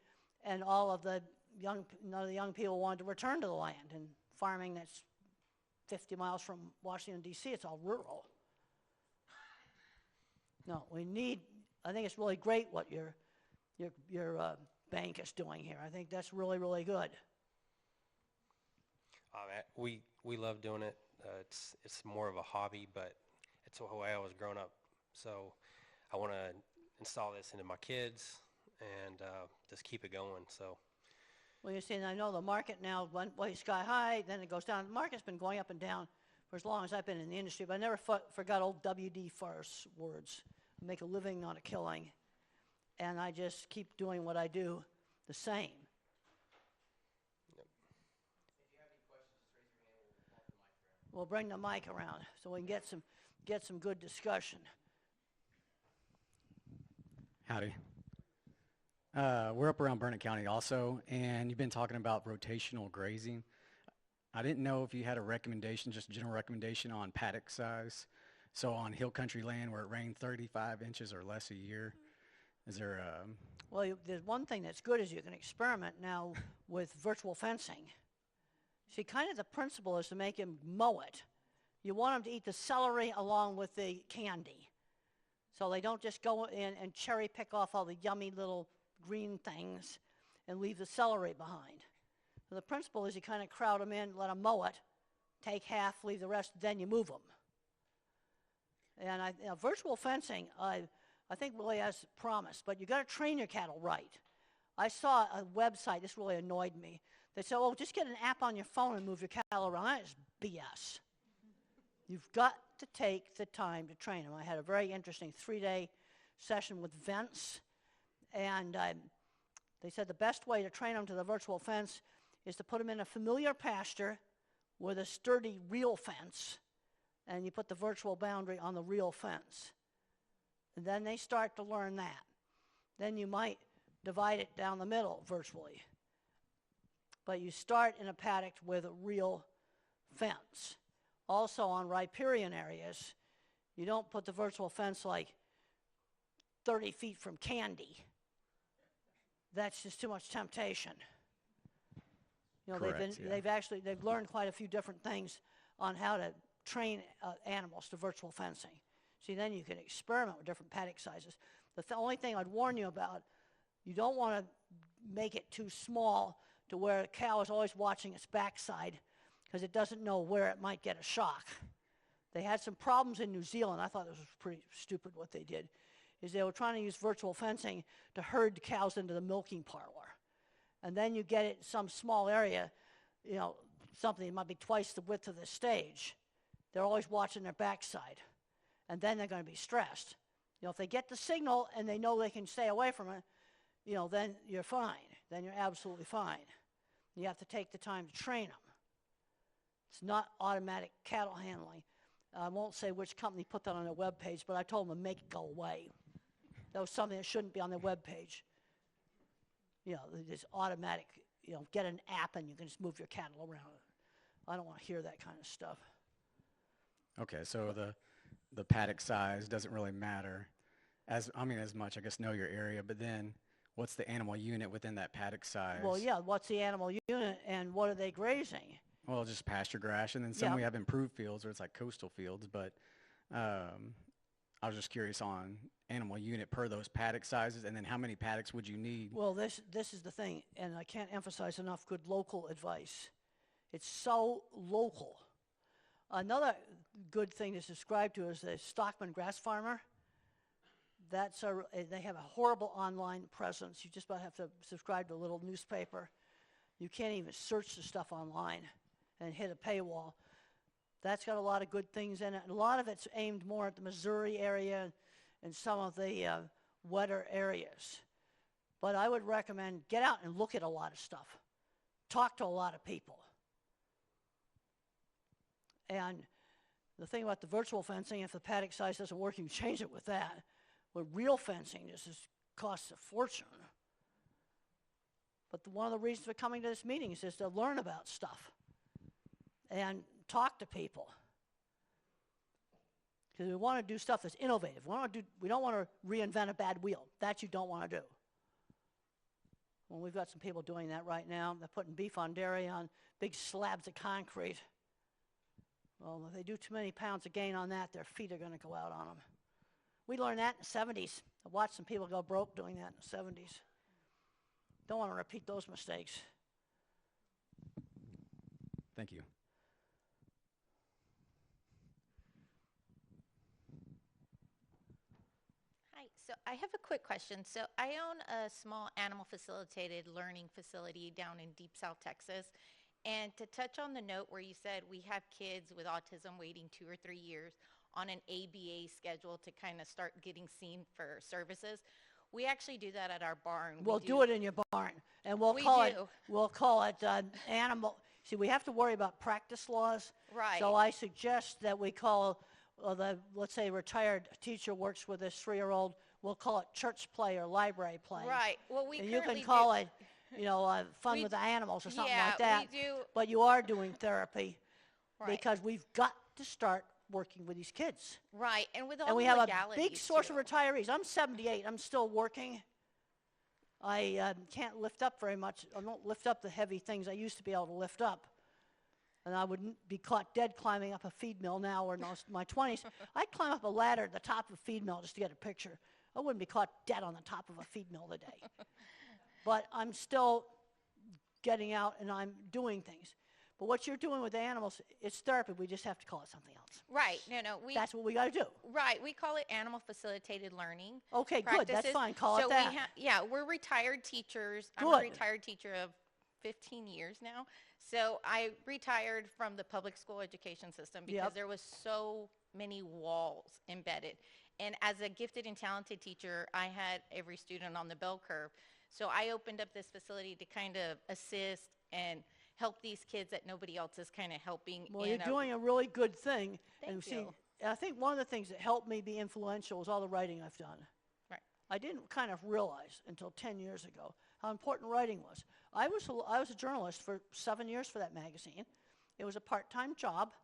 and none of the young people wanted to return to the land. And farming that's 50 miles from Washington, D.C., it's all rural. No, I think it's really great what your bank is doing here. I think that's really, really good. We love doing it. It's more of a hobby, but it's the way I was growing up. So I want to install this into my kids and just keep it going. So. Well, you see, and I know the market now went way sky high, then it goes down. The market's been going up and down for as long as I've been in the industry, but I never forgot old W.D. Forrest's words: make a living, not a killing. And I just keep doing what I do the same. Yep. If you have any questions, just raise your hand. We'll pop the mic around. We'll bring the mic around so we can get some good discussion. Howdy. We're up around Burnett County also, and you've been talking about rotational grazing. I didn't know if you had a recommendation, just a general recommendation on paddock size. So on hill country land where it rained 35 inches or less a year, is there a... Well, there's one thing that's good is you can experiment now with virtual fencing. See, kind of the principle is to make him mow it. You want them to eat the celery along with the candy. So they don't just go in and cherry pick off all the yummy little green things and leave the celery behind. So the principle is you kind of crowd them in, let them mow it, take half, leave the rest, then you move them. And virtual fencing, I think really has promise, but you got to train your cattle right. I saw a website, this really annoyed me. They said, oh, just get an app on your phone and move your cattle around. That is BS. You've got to take the time to train them. I had a very interesting 3-day session with Vince, and they said the best way to train them to the virtual fence is to put them in a familiar pasture with a sturdy real fence, and you put the virtual boundary on the real fence. And then they start to learn that. Then you might divide it down the middle virtually. But you start in a paddock with a real fence. Also on riparian areas, you don't put the virtual fence like 30 feet from candy. That's just too much temptation. You know, Correct, they've learned quite a few different things on how to train animals to virtual fencing. See, then you can experiment with different paddock sizes. The only thing I'd warn you about, you don't want to make it too small to where a cow is always watching its backside because it doesn't know where it might get a shock. They had some problems in New Zealand. I thought this was pretty stupid what they did, is they were trying to use virtual fencing to herd cows into the milking parlor. And then you get it in some small area, you know, something that might be twice the width of the stage. They're always watching their backside. And then they're going to be stressed. You know, if they get the signal and they know they can stay away from it, you know, then you're fine. Then you're absolutely fine. You have to take the time to train them. It's not automatic cattle handling. I won't say which company put that on their webpage, but I told them to make it go away. That was something that shouldn't be on their webpage. You know, this automatic, you know, get an app and you can just move your cattle around. I don't want to hear that kind of stuff. Okay, so the paddock size doesn't really matter as much, I guess, know your area, but then what's the animal unit within that paddock size? Well, yeah, what's the animal unit and what are they grazing? Well, just pasture grass, and then some we have improved fields, or it's like coastal fields, but I was just curious on animal unit per those paddock sizes, and then how many paddocks would you need? Well, this is the thing, and I can't emphasize enough good local advice. It's so local. Another good thing to subscribe to is the Stockman Grass Farmer. They have a horrible online presence. You just about have to subscribe to a little newspaper. You can't even search the stuff online and hit a paywall. That's got a lot of good things in it. And a lot of it's aimed more at the Missouri area and some of the wetter areas. But I would recommend get out and look at a lot of stuff. talk to a lot of people. And the thing about the virtual fencing, if the paddock size doesn't work, you can change it with that. With real fencing, this costs a fortune. But one of the reasons for coming to this meeting is just to learn about stuff and talk to people. Because we want to do stuff that's innovative. We don't want to reinvent a bad wheel. That you don't want to do. Well, we've got some people doing that right now. They're putting beef on dairy on big slabs of concrete. Well, if they do too many pounds of gain on that, their feet are going to go out on them. We learned that in the 70s. I watched some people go broke doing that in the 70s. Don't want to repeat those mistakes. Thank you. Hi, so I have a quick question. So I own a small animal facilitated learning facility down in Deep South Texas. And to touch on the note where you said we have kids with autism waiting 2 or 3 years on an ABA schedule to kind of start getting seen for services, we actually do that at our barn. We'll do it in your barn, and we'll call it animal. See, we have to worry about practice laws. Right. So I suggest that we call let's say, retired teacher works with this 3-year-old. We'll call it church play or library play. Right. Well, we and you currently can call do. it, fun with the animals or something Yeah, like that. we do. But you are doing therapy Right. because we've got to start working with these kids. Right, and with all And we the have legalities a big source too. of retirees. I'm 78. I'm still working. I can't lift up very much. I don't lift up the heavy things I used to be able to lift up. And I wouldn't be caught dead climbing up a feed mill now or in my 20s. I'd climb up a ladder at the top of a feed mill just to get a picture. I wouldn't be caught dead on the top of a feed mill today. But I'm still getting out and I'm doing things. But what you're doing with the animals, it's therapy. We just have to call it something else. Right, no, That's what we got to do. Right, we call it animal facilitated learning. Okay, good. That's practices. fine. Call so it that. we're retired teachers. I'm Good. a retired teacher of 15 years now. So I retired from the public school education system because Yep. there was so many walls embedded. And as a gifted and talented teacher, I had every student on the bell curve. So I opened up this facility to kind of assist and help these kids that nobody else is kind of helping. Well, you're doing a really good thing. Thank and you. See, I think one of the things that helped me be influential was all the writing I've done. Right. I didn't kind of realize until 10 years ago how important writing was. I was a journalist for 7 years for that magazine. It was a part-time job,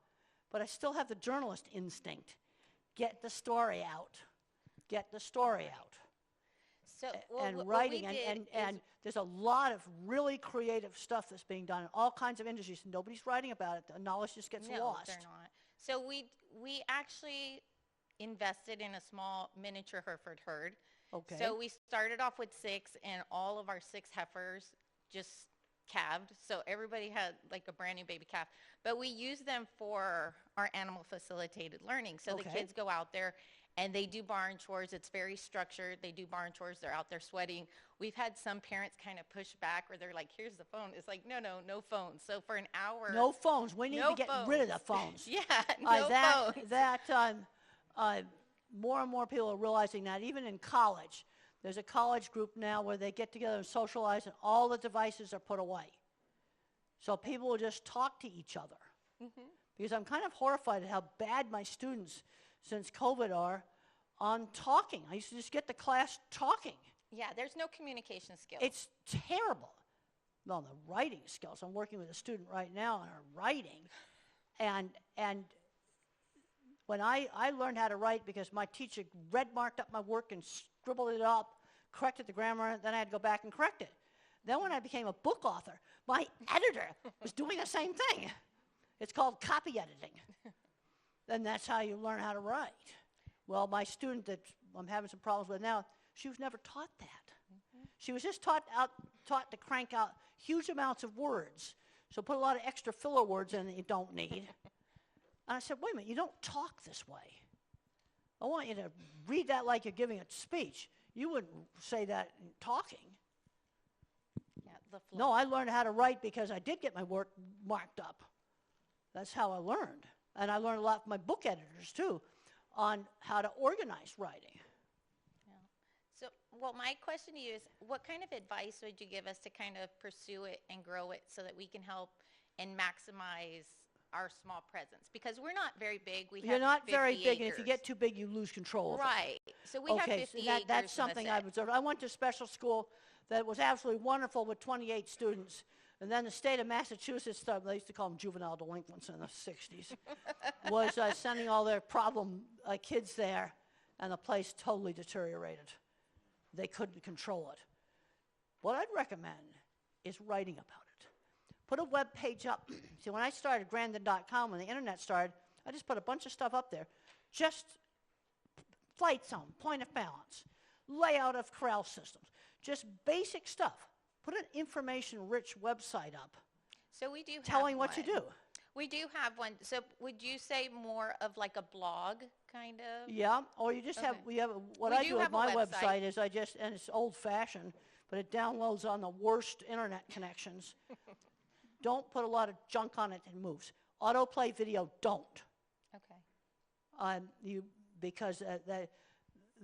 but I still have the journalist instinct. Get the story out. Get the story out. So And what writing, we did and is- there's a lot of really creative stuff that's being done in all kinds of industries. Nobody's writing about it. The knowledge just gets no, lost. they're not. So we actually invested in a small miniature Hereford herd. Okay. So we started off with 6, and all of our 6 heifers just calved. So everybody had like a brand new baby calf. But we use them for our animal facilitated learning. So the Okay. kids go out there and they do barn chores. It's very structured. They do barn chores. They're out there sweating. We've had some parents kind of push back where they're like, here's the phone. It's like, no phones. So for an hour. No phones. We need No to get rid of the phones. Yeah, no phones. More and more people are realizing that even in college. There's a college group now where they get together and socialize and all the devices are put away. So people will just talk to each other. Mm-hmm. Because I'm kind of horrified at how bad my students since COVID are on talking. I used to just get the class talking. Yeah, there's no communication skills. It's terrible. Well, the writing skills. I'm working with a student right now on her writing. And when I learned how to write because my teacher red marked up my work and scribbled it up, corrected the grammar, then I had to go back and correct it. Then when I became a book author, my editor was doing the same thing. It's called copy editing. And that's how you learn how to write. Well, my student that I'm having some problems with now, she was never taught that. Mm-hmm. She was just taught to crank out huge amounts of words. So put a lot of extra filler words in that you don't need. And I said, wait a minute, you don't talk this way. I want you to read that like you're giving a speech. You wouldn't say that in talking. Yeah, the flow. No, I learned how to write because I did get my work marked up. That's how I learned. And I learned a lot from my book editors, too, on how to organize writing. So well, my question to you is, what kind of advice would you give us to kind of pursue it and grow it so that we can help and maximize our small presence? Because we're not very big. We You're have not 50 very big, and if you acres. get too big, you lose control of it. Right. So we have 50 so acres. that's something I've observed. I went to special school that was absolutely wonderful with 28 students. And then the state of Massachusetts, they used to call them juvenile delinquents in the 60s, was sending all their problem kids there, and the place totally deteriorated. They couldn't control it. What I'd recommend is writing about it. Put a web page up. See, when I started Grandin.com, when the internet started, I just put a bunch of stuff up there. Just flight zone, point of balance, layout of corral systems, just basic stuff. Put an information-rich website up. So we do have telling what you one. do. We do have one. So would you say more of like a blog kind of? Yeah, or you just have, Okay. what We I do do with have a my website. website is and it's old-fashioned, but it downloads on the worst internet connections. Don't put a lot of junk on it and moves. Autoplay video, don't. Okay. Because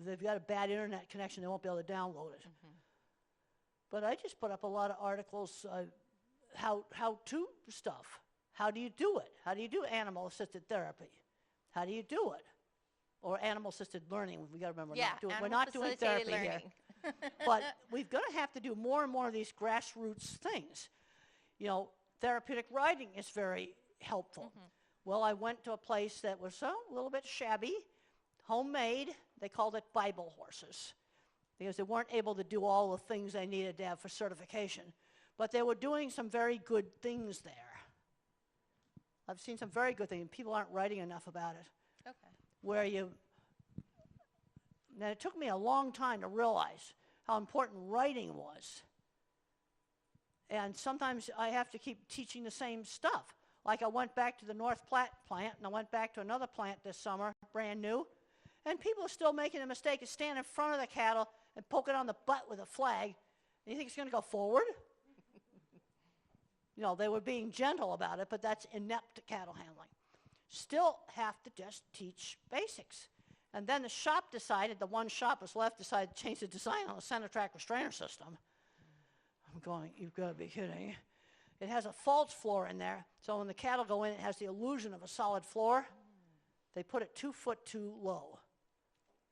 they've got a bad internet connection, they won't be able to download it. But I just put up a lot of articles, how-to stuff. How do you do it? How do you do animal-assisted therapy? How do you do it? Or animal-assisted learning. We got to remember, Yeah, we're not doing animal-facilitated therapy here. learning. But we're going to have to do more and more of these grassroots things. You know, therapeutic riding is very helpful. Well, I went to a place that was a little bit shabby, homemade. They called it Bible horses because they weren't able to do all the things they needed to have for certification. But they were doing some very good things there. I've seen some very good things. People aren't writing enough about it. Okay. Now it took me a long time to realize how important writing was. And sometimes I have to keep teaching the same stuff. Like I went back to the North Platte plant, and I went back to another plant this summer, brand new, and people are still making the mistake of standing in front of the cattle and poking on the butt with a flag. And you think it's going to go forward? You know, they were being gentle about it, but that's inept cattle handling. Still have to just teach basics. And then the shop decided, the one shop was left, decided to change the design on the center track restrainer system. I'm going, you've got to be kidding. It has a false floor in there, so when the cattle go in, it has the illusion of a solid floor. They put it 2 foot too low,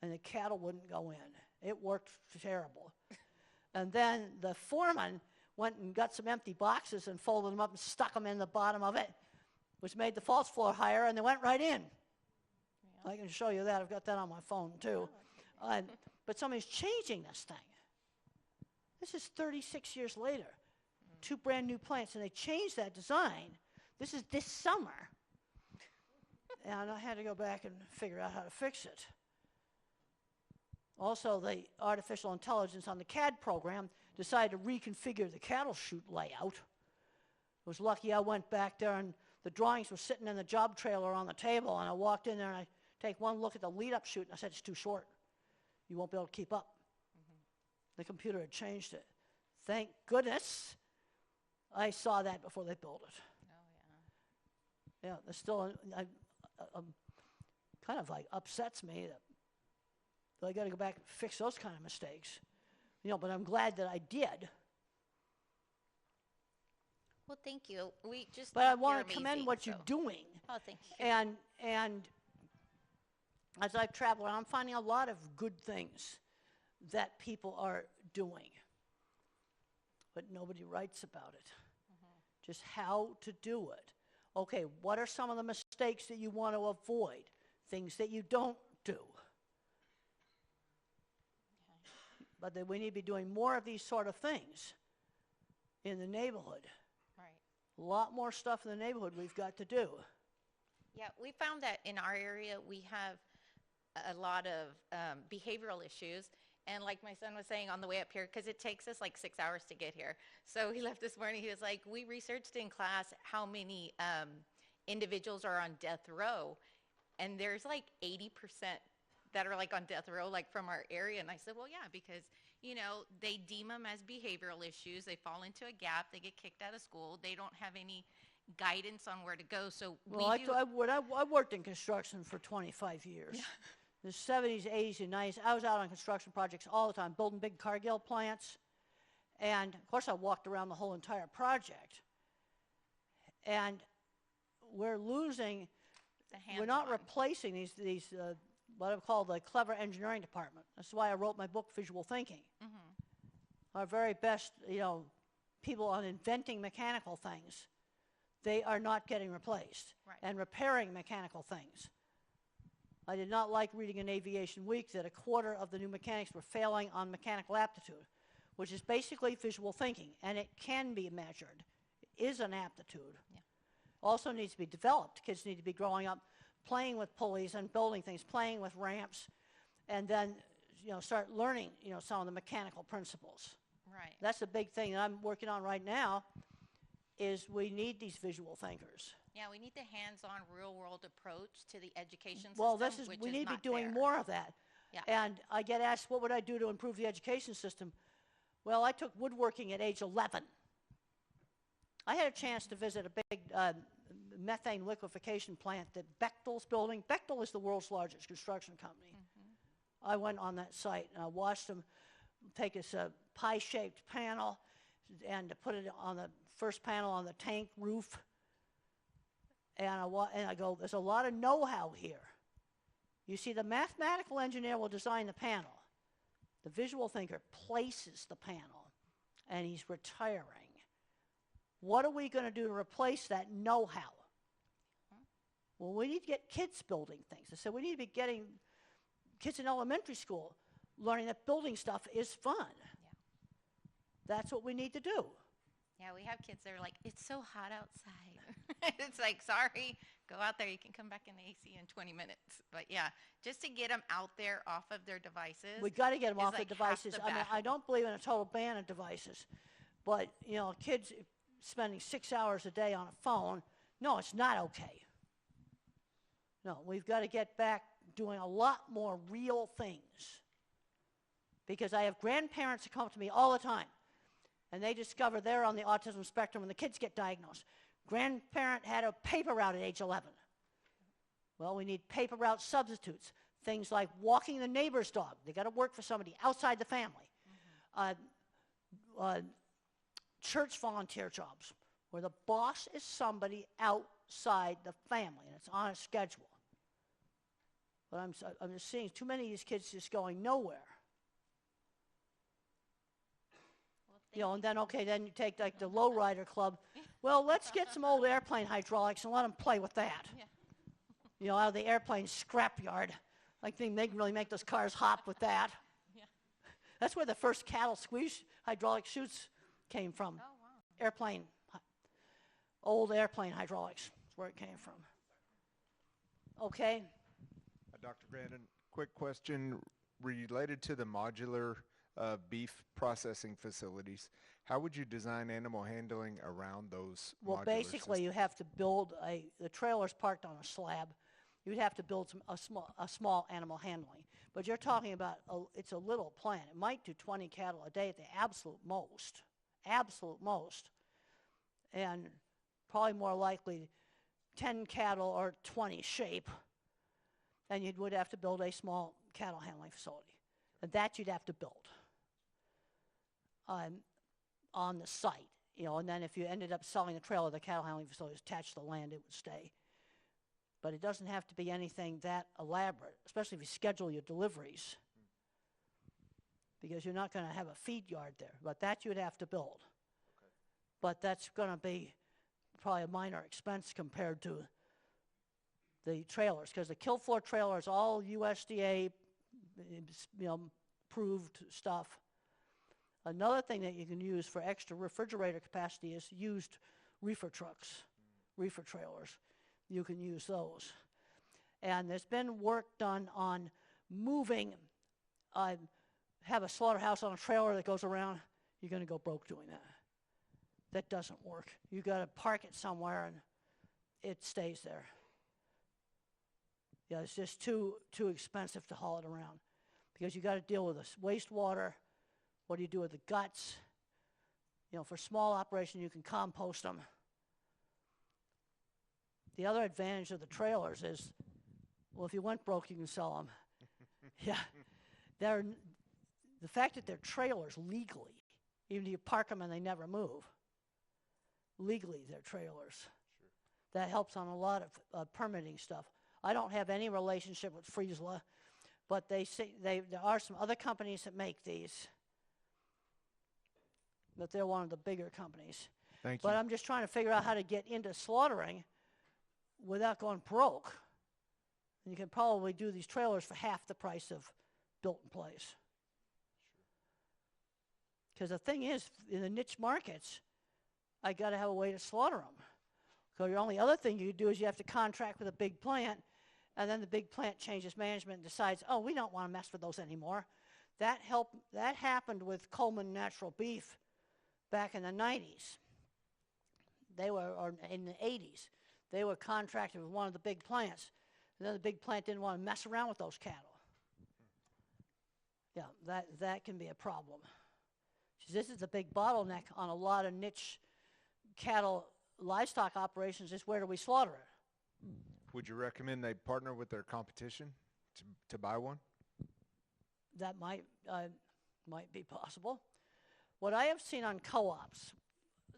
and the cattle wouldn't go in. It worked terrible. And then the foreman went and got some empty boxes and folded them up and stuck them in the bottom of it, which made the false floor higher, and they went right in. Yeah. I can show you that. I've got that on my phone, too. But somebody's changing this thing. This is 36 years later. 2 brand new plants, and they changed that design. This is this summer. And I had to go back and figure out how to fix it. Also, the artificial intelligence on the CAD program decided to reconfigure the cattle chute layout. I was lucky I went back there, and the drawings were sitting in the job trailer on the table, and I walked in there, and I take one look at the lead-up chute, and I said, it's too short. You won't be able to keep up. The computer had changed it. Thank goodness I saw that before they built it. Oh, yeah. Yeah, there's still, kind of like upsets me that I got to go back and fix those kind of mistakes. You know, but I'm glad that I did. Well, thank you. We just. But I think want you're to commend amazing, what you're so- doing. Oh, thank you. And as I've traveled, I'm finding a lot of good things that people are doing. But nobody writes about it. Just how to do it. Okay, what are some of the mistakes that you want to avoid? Things that you don't do. But that we need to be doing more of these sort of things in the neighborhood. Right. A lot more stuff in the neighborhood we've got to do. Yeah, we found that in our area we have a lot of behavioral issues. And like my son was saying on the way up here, because it takes us like 6 hours to get here. So he left this morning, he was like, we researched in class how many individuals are on death row. And there's like 80% that are like on death row, like from our area. And I said, well, yeah, because, you know, they deem them as behavioral issues. They fall into a gap. They get kicked out of school. They don't have any guidance on where to go. So Well, I worked in construction for 25 years. In the 70s, 80s, and 90s, I was out on construction projects all the time, building big Cargill plants. And, of course, I walked around the whole entire project. And we're losing, we're not replacing these what I call the clever engineering department. That's why I wrote my book, Visual Thinking. Our very best, people on inventing mechanical things, they are not getting replaced. Right. And repairing mechanical things. I did not like reading in Aviation Week that a quarter of the new mechanics were failing on mechanical aptitude, which is basically visual thinking, and it can be measured. It is an aptitude. Yeah. Also needs to be developed. Kids need to be growing up playing with pulleys and building things, playing with ramps, and then start learning some of the mechanical principles. Right. That's the big thing that I'm working on right now, is we need these visual thinkers. Yeah, we need the hands-on real-world approach to the education system. Well, which we need to be not doing there. more of that. Yeah. And I get asked, what would I do to improve the education system? Well, I took woodworking at age 11. I had a chance to visit a big methane liquefaction plant that Bechtel's building. Bechtel is the world's largest construction company. I went on that site and I watched them take this pie-shaped panel and put it on the first panel on the tank roof. And I go, there's a lot of know-how here. You see, the mathematical engineer will design the panel. The visual thinker places the panel, and he's retiring. What are we going to do to replace that know-how? Well, we need to get kids building things. I said we need to be getting kids in elementary school learning that building stuff is fun. Yeah. That's what we need to do. Yeah, we have kids that are like, it's so hot outside. It's like, sorry, go out there. You can come back in the AC in 20 minutes. But yeah, just to get them out there off of their devices. We got to get them off like the half devices. the I mean, I battle. don't believe in a total ban of devices. But, kids spending 6 hours a day on a phone, no, it's not okay. No, we've got to get back doing a lot more real things. Because I have grandparents that come to me all the time, and they discover they're on the autism spectrum when the kids get diagnosed. Grandparent had a paper route at age 11. Well, we need paper route substitutes. Things like walking the neighbor's dog. They got to work for somebody outside the family. Church volunteer jobs, where the boss is somebody outside the family, and it's on a schedule. But I'm just seeing too many of these kids just going nowhere. And then you take like the lowrider club. Well, let's get some old airplane hydraulics and let them play with that. Yeah. Out of the airplane scrapyard. Like they can really make those cars hop with that. Yeah. That's where the first cattle squeeze hydraulic chutes came from. Oh, wow. Old airplane hydraulics is where it came from. Okay. Dr. Grandin, quick question related to the modular beef processing facilities. How would you design animal handling around those Well, modular basically, systems? you have to build the trailer's parked on a slab. You'd have to build a small animal handling. But you're talking about, it's a little plant. It might do 20 cattle a day at the absolute most. Absolute most. And probably more likely 10 cattle or 20 sheep. And you would have to build a small cattle handling facility. And that you'd have to build on the site. And then if you ended up selling the trailer, the cattle handling facility was attached to the land, it would stay. But it doesn't have to be anything that elaborate, especially if you schedule your deliveries. Because you're not going to have a feed yard there. But that you'd have to build. Okay. But that's going to be probably a minor expense compared to the trailers. Because the kill floor trailer is all USDA approved stuff. Another thing that you can use for extra refrigerator capacity is used reefer trucks, reefer trailers. You can use those. And there's been work done on moving, have a slaughterhouse on a trailer that goes around. You're going to go broke doing that. That doesn't work. You got to park it somewhere and it stays there. Yeah, it's just too expensive to haul it around because you got to deal with this wastewater. What do you do with the guts? For small operation, you can compost them. The other advantage of the trailers is, well, if you went broke, you can sell them. Yeah. The fact that they're trailers legally, even if you park them and they never move, legally they're trailers. Sure. That helps on a lot of permitting stuff. I don't have any relationship with Friesla, but there are some other companies that make these, but they're one of the bigger companies. Thank But you. I'm just trying to figure out how to get into slaughtering without going broke. And you can probably do these trailers for half the price of built in place. Because the thing is, in the niche markets, I got to have a way to slaughter them. So the only other thing you do is you have to contract with a big plant, and then the big plant changes management and decides, oh, we don't want to mess with those anymore. That happened with Coleman Natural Beef back in the 90s. Or in the 80s. They were contracted with one of the big plants. And then the big plant didn't want to mess around with those cattle. Yeah, that can be a problem. This is a big bottleneck on a lot of niche cattle livestock operations, is where do we slaughter it? Would you recommend they partner with their competition to buy one? That might be possible. What I have seen on co-ops,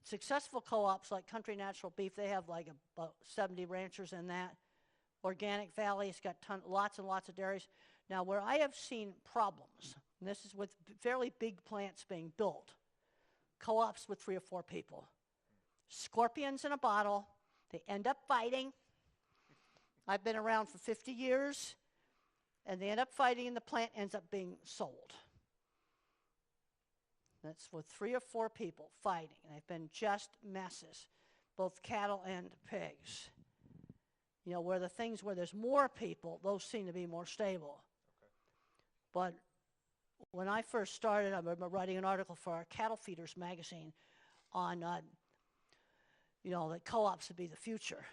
successful co-ops like Country Natural Beef, they have like about 70 ranchers in that. Organic Valley has got lots and lots of dairies. Now, where I have seen problems, and this is with fairly big plants being built, co-ops with 3 or 4 people. Scorpions in a bottle. They end up fighting. I've been around for 50 years, and they end up fighting, and the plant ends up being sold. That's with 3 or 4 people fighting. They've been just messes, both cattle and pigs. You know, where there's more people, those seem to be more stable. Okay. But when I first started, I remember writing an article for our Cattle Feeders magazine on, that co-ops would be the future.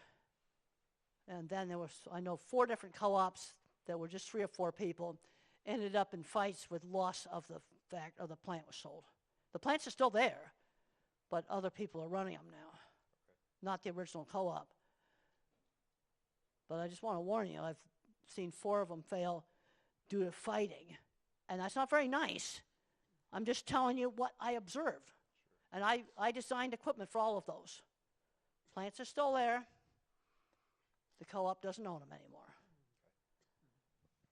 And then there was, I know, 4 different co-ops that were just 3 or 4 people, ended up in fights with loss of the fact of the plant was sold. The plants are still there, but other people are running them now, not the original co-op. But I just want to warn you, I've seen 4 of them fail due to fighting. And that's not very nice. I'm just telling you what I observed. And I designed equipment for all of those. Plants are still there. The co-op doesn't own them anymore.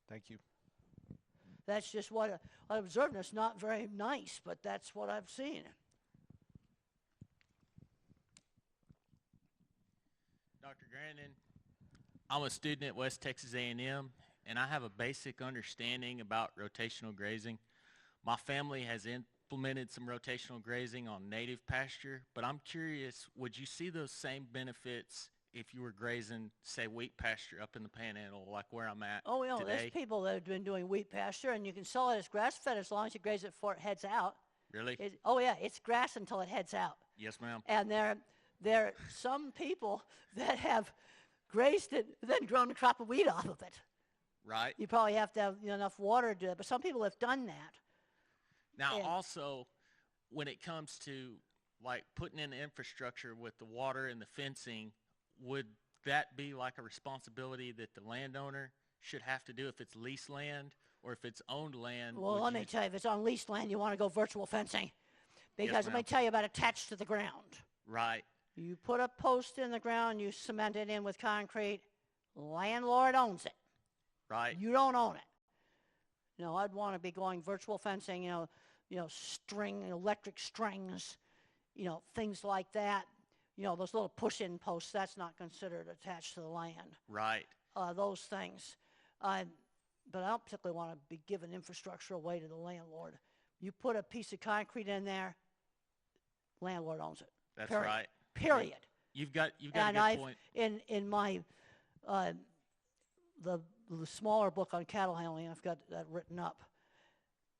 Thank you. That's just what I observed. It's not very nice, but that's what I've seen. Dr. Grandin, I'm a student at West Texas A&M, and I have a basic understanding about rotational grazing. My family has implemented some rotational grazing on native pasture, but I'm curious, would you see those same benefits if you were grazing, say, wheat pasture up in the Panhandle, like where I'm at today? There's people that have been doing wheat pasture, and you can sell it as grass-fed as long as you graze it before it heads out. Really? It's grass until it heads out. Yes, ma'am. And there are some people that have grazed it, then grown a crop of wheat off of it. Right. You probably have to have enough water to do it, but some people have done that. Now, also, when it comes to, like, putting in the infrastructure with the water and the fencing, would that be like a responsibility that the landowner should have to do if it's leased land, or if it's owned land? Well, let me tell you, if it's on leased land, you want to go virtual fencing. Because let me tell you about attached to the ground. Right. You put a post in the ground, you cement it in with concrete, landlord owns it. Right. You don't own it. I'd want to be going virtual fencing, electric strings, things like that. Those little push-in posts, that's not considered attached to the land. Right. Those things. But I don't particularly want to be giving infrastructure away to the landlord. You put a piece of concrete in there, landlord owns it. That's Period. right. Period. You've got And a good point. In my the smaller book on cattle handling, I've got that written up.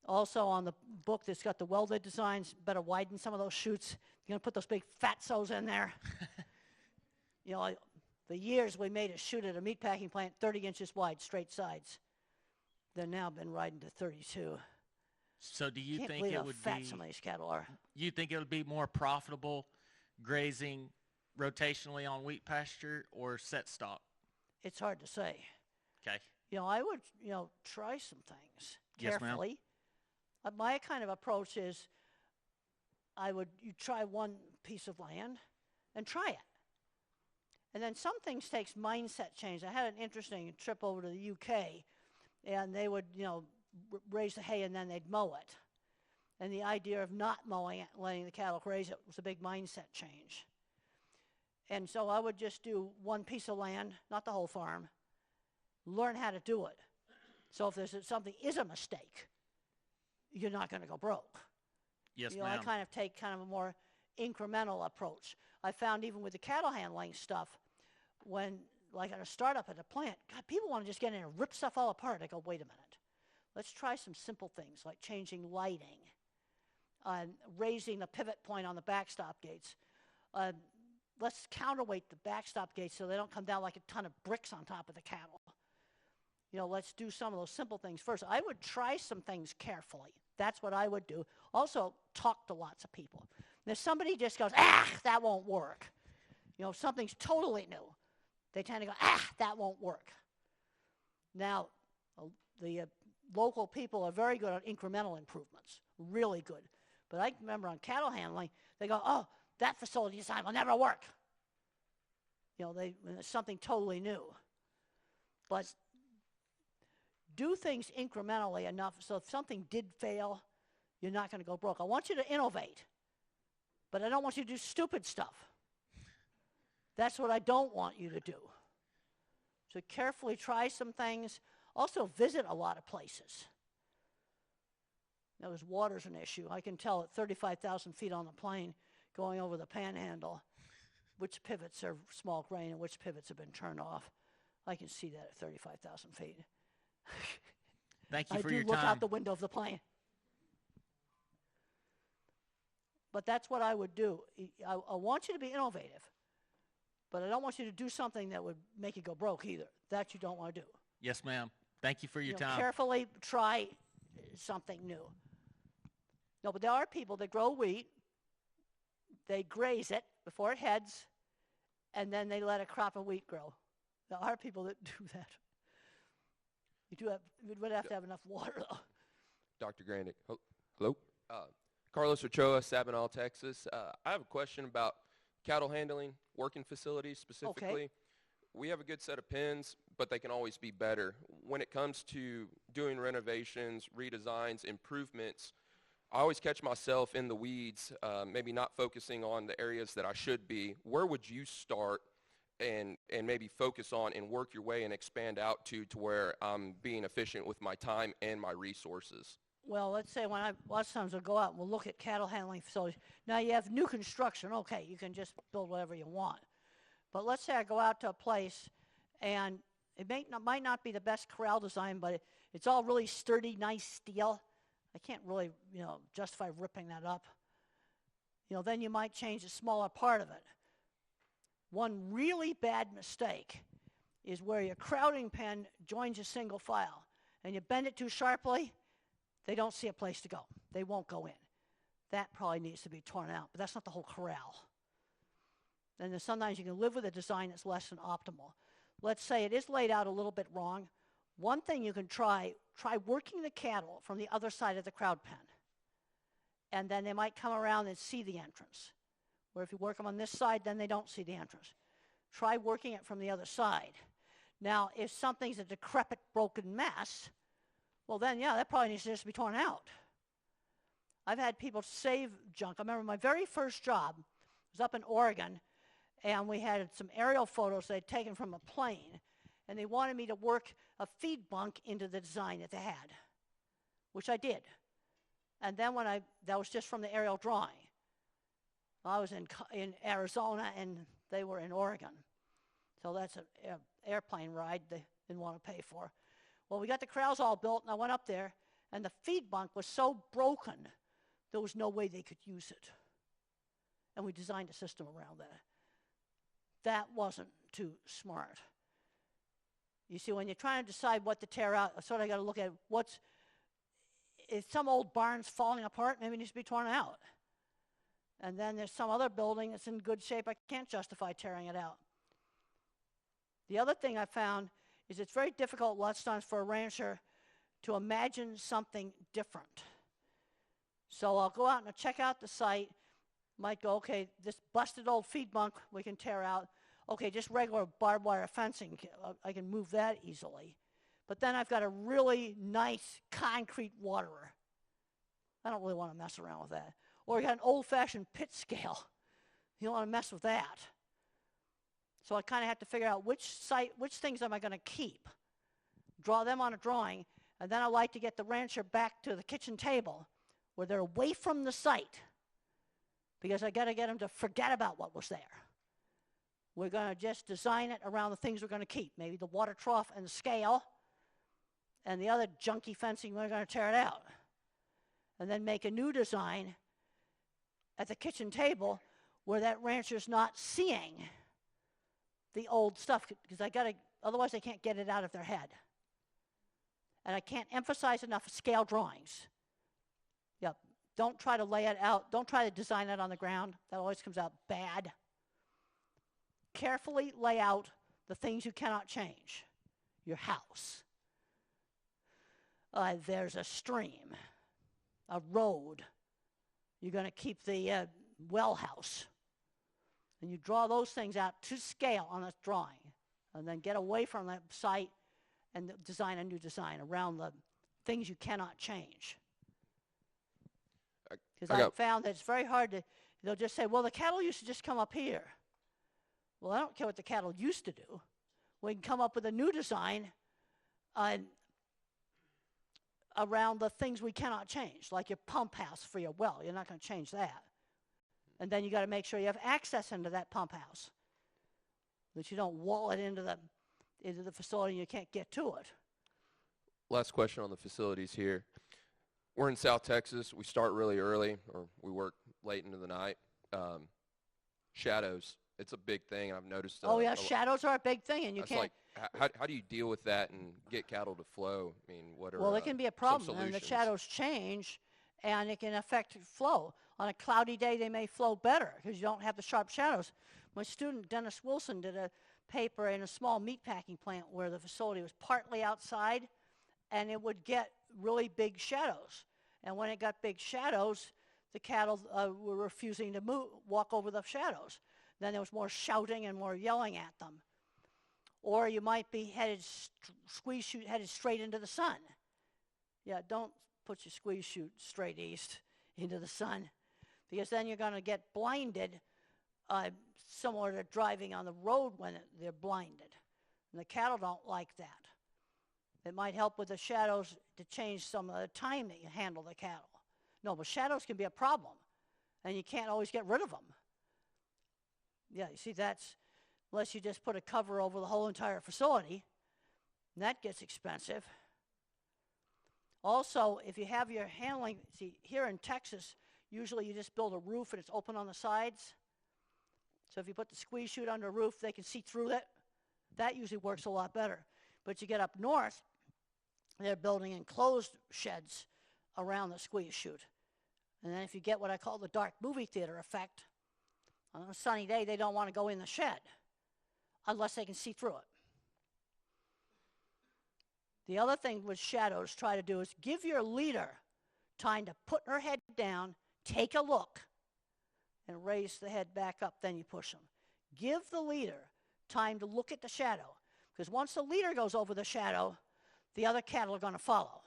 Also on the book that's got the welded designs, better widen some of those chutes. You're going to put those big fatsos in there. The years we made a chute at a meatpacking plant 30 inches wide, straight sides. They're now been widened to 32. So do you Can't think believe it how would fat be some of these cattle are. you think it would be more profitable grazing rotationally on wheat pasture or set stock? It's hard to say. Okay. I would, try some things Yes, ma'am. carefully. My kind of approach is you try one piece of land and try it. And then some things takes mindset change. I had an interesting trip over to the UK, and they would, raise the hay and then they'd mow it. And the idea of not mowing it, letting the cattle graze it, was a big mindset change. And so I would just do one piece of land, not the whole farm, learn how to do it. So if something is a mistake, you're not going to go broke. Yes, I ma'am. kind of take kind of a more incremental approach. I found even with the cattle handling stuff, when, like at a startup at a plant, God, people want to just get in and rip stuff all apart. I go, wait a minute. Let's try some simple things like changing lighting, raising the pivot point on the backstop gates. Let's counterweight the backstop gates so they don't come down like a ton of bricks on top of the cattle. Let's do some of those simple things first. I would try some things carefully. That's what I would do. Also, talk to lots of people. And if somebody just goes, that won't work. If something's totally new, they tend to go, that won't work. Now, the local people are very good at incremental improvements, really good. But I remember on cattle handling, they go, oh, that facility design will never work. When it's something totally new. But do things incrementally enough so if something did fail, you're not going to go broke. I want you to innovate, but I don't want you to do stupid stuff. That's what I don't want you to do. So carefully try some things. Also visit a lot of places. Now, water's an issue. I can tell at 35,000 feet on the plain going over the panhandle which pivots are small grain and which pivots have been turned off. I can see that at 35,000 feet. Thank you for I your do look time. out the window of the plane. But that's what I would do. I want you to be innovative, but I don't want you to do something that would make you go broke either. That you don't want to do. Yes, ma'am. Thank you for your time. Carefully try something new. No, but there are people that grow wheat, they graze it before it heads, and then they let a crop of wheat grow. There are people that do that. You would have to have enough water, though. Dr. Grandin. Hello? Carlos Ochoa, Sabinal, Texas. I have a question about cattle handling, working facilities specifically. Okay. We have a good set of pens, but they can always be better. When it comes to doing renovations, redesigns, improvements, I always catch myself in the weeds, maybe not focusing on the areas that I should be. Where would you start and maybe focus on and work your way and expand out to where I'm being efficient with my time and my resources? Well, let's say lots of times we'll go out and we'll look at cattle handling facilities. Now you have new construction. Okay, you can just build whatever you want. But let's say I go out to a place and it might not be the best corral design, but it's all really sturdy, nice steel. I can't really, justify ripping that up. Then you might change a smaller part of it. One really bad mistake is where your crowding pen joins a single file and you bend it too sharply, they don't see a place to go. They won't go in. That probably needs to be torn out, but that's not the whole corral. And then sometimes you can live with a design that's less than optimal. Let's say it is laid out a little bit wrong. One thing you can try working the cattle from the other side of the crowd pen. And then they might come around and see the entrance. Where if you work them on this side, then they don't see the entrance. Try working it from the other side. Now, if something's a decrepit, broken mess, well then, yeah, that probably needs to just be torn out. I've had people save junk. I remember my very first job was up in Oregon, and we had some aerial photos they'd taken from a plane, and they wanted me to work a feed bunk into the design that they had, which I did. And then that was just from the aerial drawing. I was in Arizona, and they were in Oregon. So that's an airplane ride they didn't want to pay for. Well, we got the corrals all built, and I went up there, and the feed bunk was so broken, there was no way they could use it. And we designed a system around that. That wasn't too smart. You see, when you're trying to decide what to tear out, I sort of got to look at if some old barn's falling apart, maybe it needs to be torn out. And then there's some other building that's in good shape, I can't justify tearing it out. The other thing I found is it's very difficult lots of times for a rancher to imagine something different. So I'll go out and I'll check out the site. Might go, okay, this busted old feed bunk we can tear out. Okay, just regular barbed wire fencing, I can move that easily. But then I've got a really nice concrete waterer. I don't really want to mess around with that. Or you got an old-fashioned pit scale. You don't want to mess with that. So I kind of have to figure out which things am I going to keep, draw them on a drawing, and then I like to get the rancher back to the kitchen table where they're away from the site, because I got to get them to forget about what was there. We're going to just design it around the things we're going to keep, maybe the water trough and the scale, and the other junky fencing, we're going to tear it out. And then make a new design at the kitchen table where that rancher's not seeing the old stuff, because otherwise they can't get it out of their head. And I can't emphasize enough scale drawings. Yep. Don't try to lay it out. Don't try to design it on the ground. That always comes out bad. Carefully lay out the things you cannot change. Your house. There's a stream, a road. You're going to keep the well house. And you draw those things out to scale on a drawing. And then get away from that site and design a new design around the things you cannot change. Because I've found that it's very hard to, they'll just say, well, the cattle used to just come up here. Well, I don't care what the cattle used to do. We can come up with a new design around the things we cannot change, like your pump house for your well. You're not going to change that. And then you got to make sure you have access into that pump house, that you don't wall it into the facility and you can't get to it. Last question on the facilities here. We're in South Texas. We start really early, or we work late into the night. Shadows, it's a big thing. I've noticed. Shadows are a big thing, and you can't. Like, how do you deal with that and get cattle to flow? I mean, what are Well, it can be a problem, and the shadows change, and it can affect flow. On a cloudy day, they may flow better because you don't have the sharp shadows. My student, Dennis Wilson, did a paper in a small meat packing plant where the facility was partly outside, and it would get really big shadows. And when it got big shadows, the cattle were refusing to walk over the shadows. Then there was more shouting and more yelling at them. Or you might be headed straight into the sun. Yeah, don't put your squeeze chute straight east into the sun, because then you're going to get blinded, similar to driving on the road when they're blinded. And the cattle don't like that. It might help with the shadows to change some of the time that you handle the cattle. No, but shadows can be a problem, and you can't always get rid of them. Yeah, you see, that's, unless you just put a cover over the whole entire facility, and that gets expensive. Also, if you have your handling, see, here in Texas, usually you just build a roof and it's open on the sides. So if you put the squeeze chute under a roof, they can see through it. That usually works a lot better. But you get up north, they're building enclosed sheds around the squeeze chute. And then if you get what I call the dark movie theater effect, on a sunny day, they don't want to go in the shed unless they can see through it. The other thing with shadows try to do is give your leader time to put her head down, take a look, and raise the head back up, then you push them. Give the leader time to look at the shadow, because once the leader goes over the shadow, the other cattle are going to follow.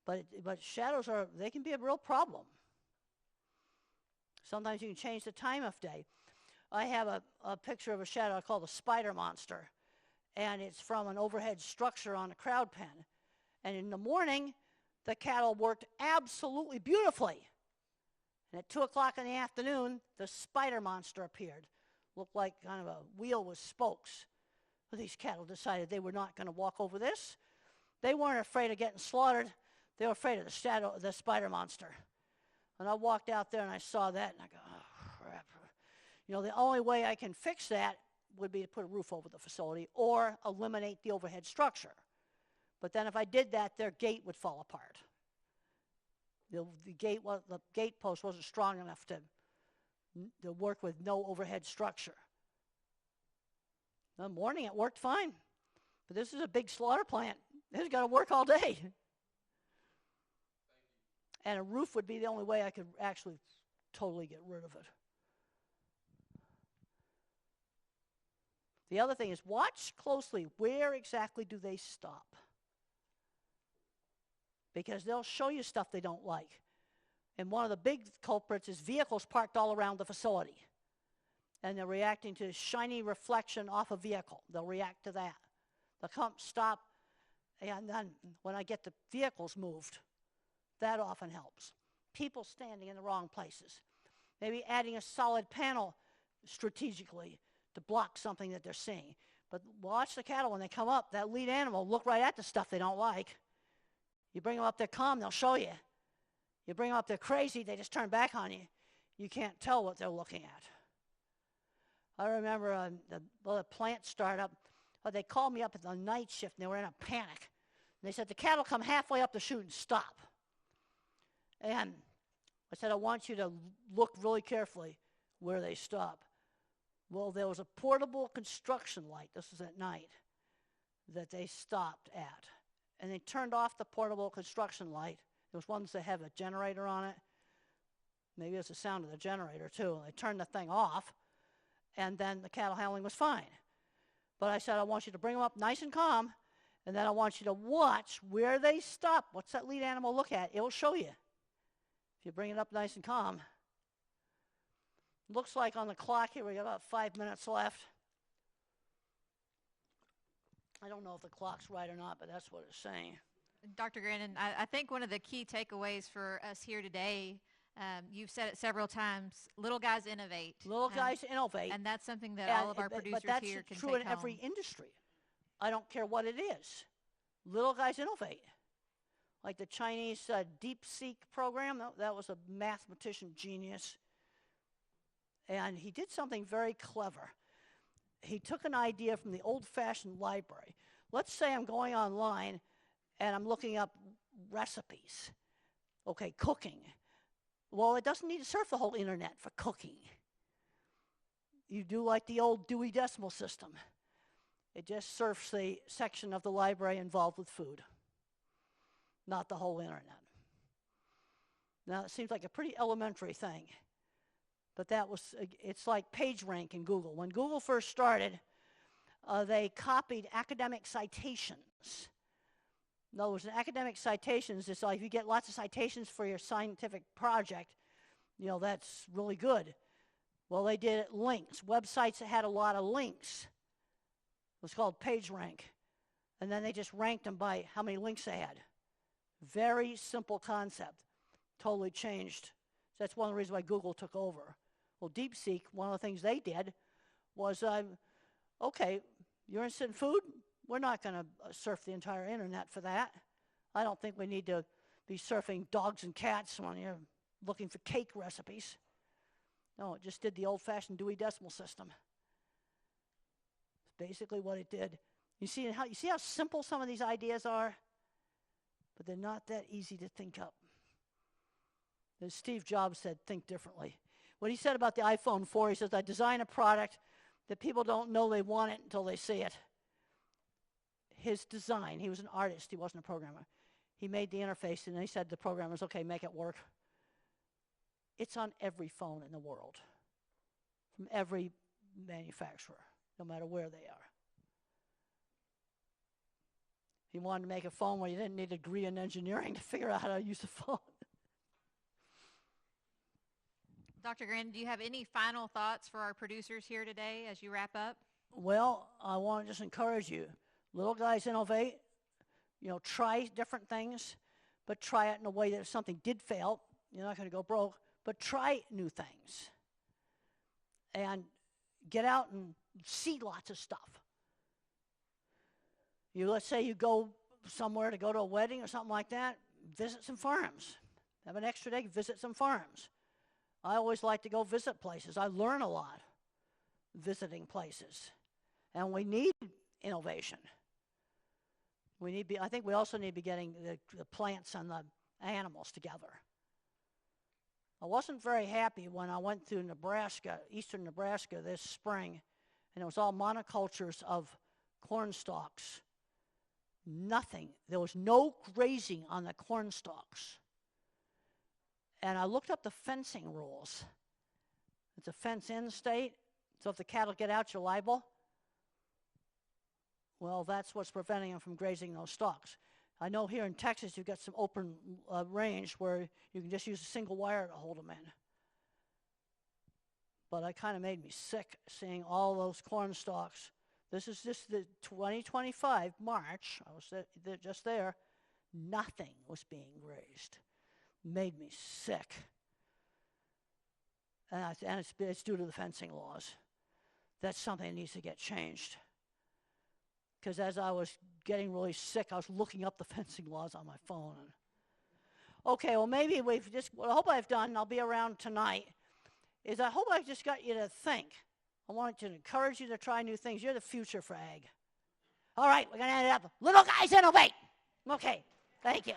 But shadows they can be a real problem. Sometimes you can change the time of day. I have a picture of a shadow I call the spider monster, and it's from an overhead structure on a crowd pen. And in the morning, the cattle worked absolutely beautifully. And at 2 o'clock in the afternoon, the spider monster appeared. Looked like kind of a wheel with spokes. But these cattle decided they were not going to walk over this. They weren't afraid of getting slaughtered. They were afraid of the spider monster. And I walked out there and I saw that, and I go, oh, crap. You know, the only way I can fix that would be to put a roof over the facility or eliminate the overhead structure. But then if I did that, their gate would fall apart. The gate post wasn't strong enough to work with no overhead structure. In the morning, it worked fine. But this is a big slaughter plant. It's got to work all day. And a roof would be the only way I could actually totally get rid of it. The other thing is watch closely. Where exactly do they stop? Because they'll show you stuff they don't like. And one of the big culprits is vehicles parked all around the facility. And they're reacting to shiny reflection off a vehicle. They'll react to that. They'll come, stop, and then when I get the vehicles moved, that often helps. People standing in the wrong places. Maybe adding a solid panel strategically to block something that they're seeing. But watch the cattle when they come up. That lead animal look right at the stuff they don't like. You bring them up there calm, they'll show you. You bring them up there crazy, they just turn back on you. You can't tell what they're looking at. I remember the plant startup, they called me up at the night shift and they were in a panic. And they said, the cattle come halfway up the chute and stop. And I said, I want you to look really carefully where they stop. Well, there was a portable construction light, this was at night, that they stopped at. And they turned off the portable construction light. There was ones that have a generator on it. Maybe it's the sound of the generator too. And they turned the thing off, and then the cattle handling was fine. But I said, I want you to bring them up nice and calm, and then I want you to watch where they stop. What's that lead animal look at? It'll show you. If you bring it up nice and calm. Looks like on the clock here we got about 5 minutes left. I don't know if the clock's right or not, but that's what it's saying. Dr. Grandin, I think one of the key takeaways for us here today, you've said it several times, little guys innovate. Little guys innovate. And that's something that all of our producers here can take home. But that's true in every industry. I don't care what it is. Little guys innovate. Like the Chinese DeepSeek program, that was a mathematician genius. And he did something very clever. He took an idea from the old-fashioned library. Let's say I'm going online and I'm looking up recipes. Okay, cooking. Well, it doesn't need to surf the whole internet for cooking. You do like the old Dewey Decimal System. It just surfs the section of the library involved with food, not the whole internet. Now, it seems like a pretty elementary thing. But it's like PageRank in Google. When Google first started, they copied academic citations. In other words, academic citations is like if you get lots of citations for your scientific project, that's really good. Well, they did links, websites that had a lot of links. It was called PageRank. And then they just ranked them by how many links they had. Very simple concept. Totally changed. That's one of the reasons why Google took over. Well, DeepSeek, one of the things they did was, okay, you're interested in food? We're not going to surf the entire internet for that. I don't think we need to be surfing dogs and cats when you're looking for cake recipes. No, it just did the old-fashioned Dewey Decimal System. It's basically what it did. You see how simple some of these ideas are? But they're not that easy to think up. As Steve Jobs said, think differently. What he said about the iPhone 4, he says, I design a product that people don't know they want it until they see it. His design, he was an artist, he wasn't a programmer. He made the interface and he said to the programmers, okay, make it work. It's on every phone in the world, from every manufacturer, no matter where they are. He wanted to make a phone where you didn't need a degree in engineering to figure out how to use the phone. Dr. Grandin, do you have any final thoughts for our producers here today as you wrap up? Well, I want to just encourage you. Little guys innovate. Try different things, but try it in a way that if something did fail, you're not going to go broke, but try new things. And get out and see lots of stuff. Let's say you go somewhere to go to a wedding or something like that, visit some farms. Have an extra day, visit some farms. I always like to go visit places. I learn a lot visiting places. And we need innovation. I think we also need to be getting the plants and the animals together. I wasn't very happy when I went through Nebraska, eastern Nebraska this spring, and it was all monocultures of corn stalks Nothing. There was no grazing on the corn stalks. And I looked up the fencing rules. It's a fence-in state, so if the cattle get out, you're liable. Well, that's what's preventing them from grazing those stalks. I know here in Texas you've got some open range where you can just use a single wire to hold them in. But it kind of made me sick seeing all those corn stalks. This is just the 2025 March. I was just there. Nothing was being grazed. Made me sick. And it's due to the fencing laws. That's something that needs to get changed. Because as I was getting really sick, I was looking up the fencing laws on my phone. Okay, well, maybe what I hope I've done, and I'll be around tonight, is I hope I've just got you to think. I want to encourage you to try new things. You're the future for ag. All right, we're going to end it up. Little guys innovate. Okay, thank you.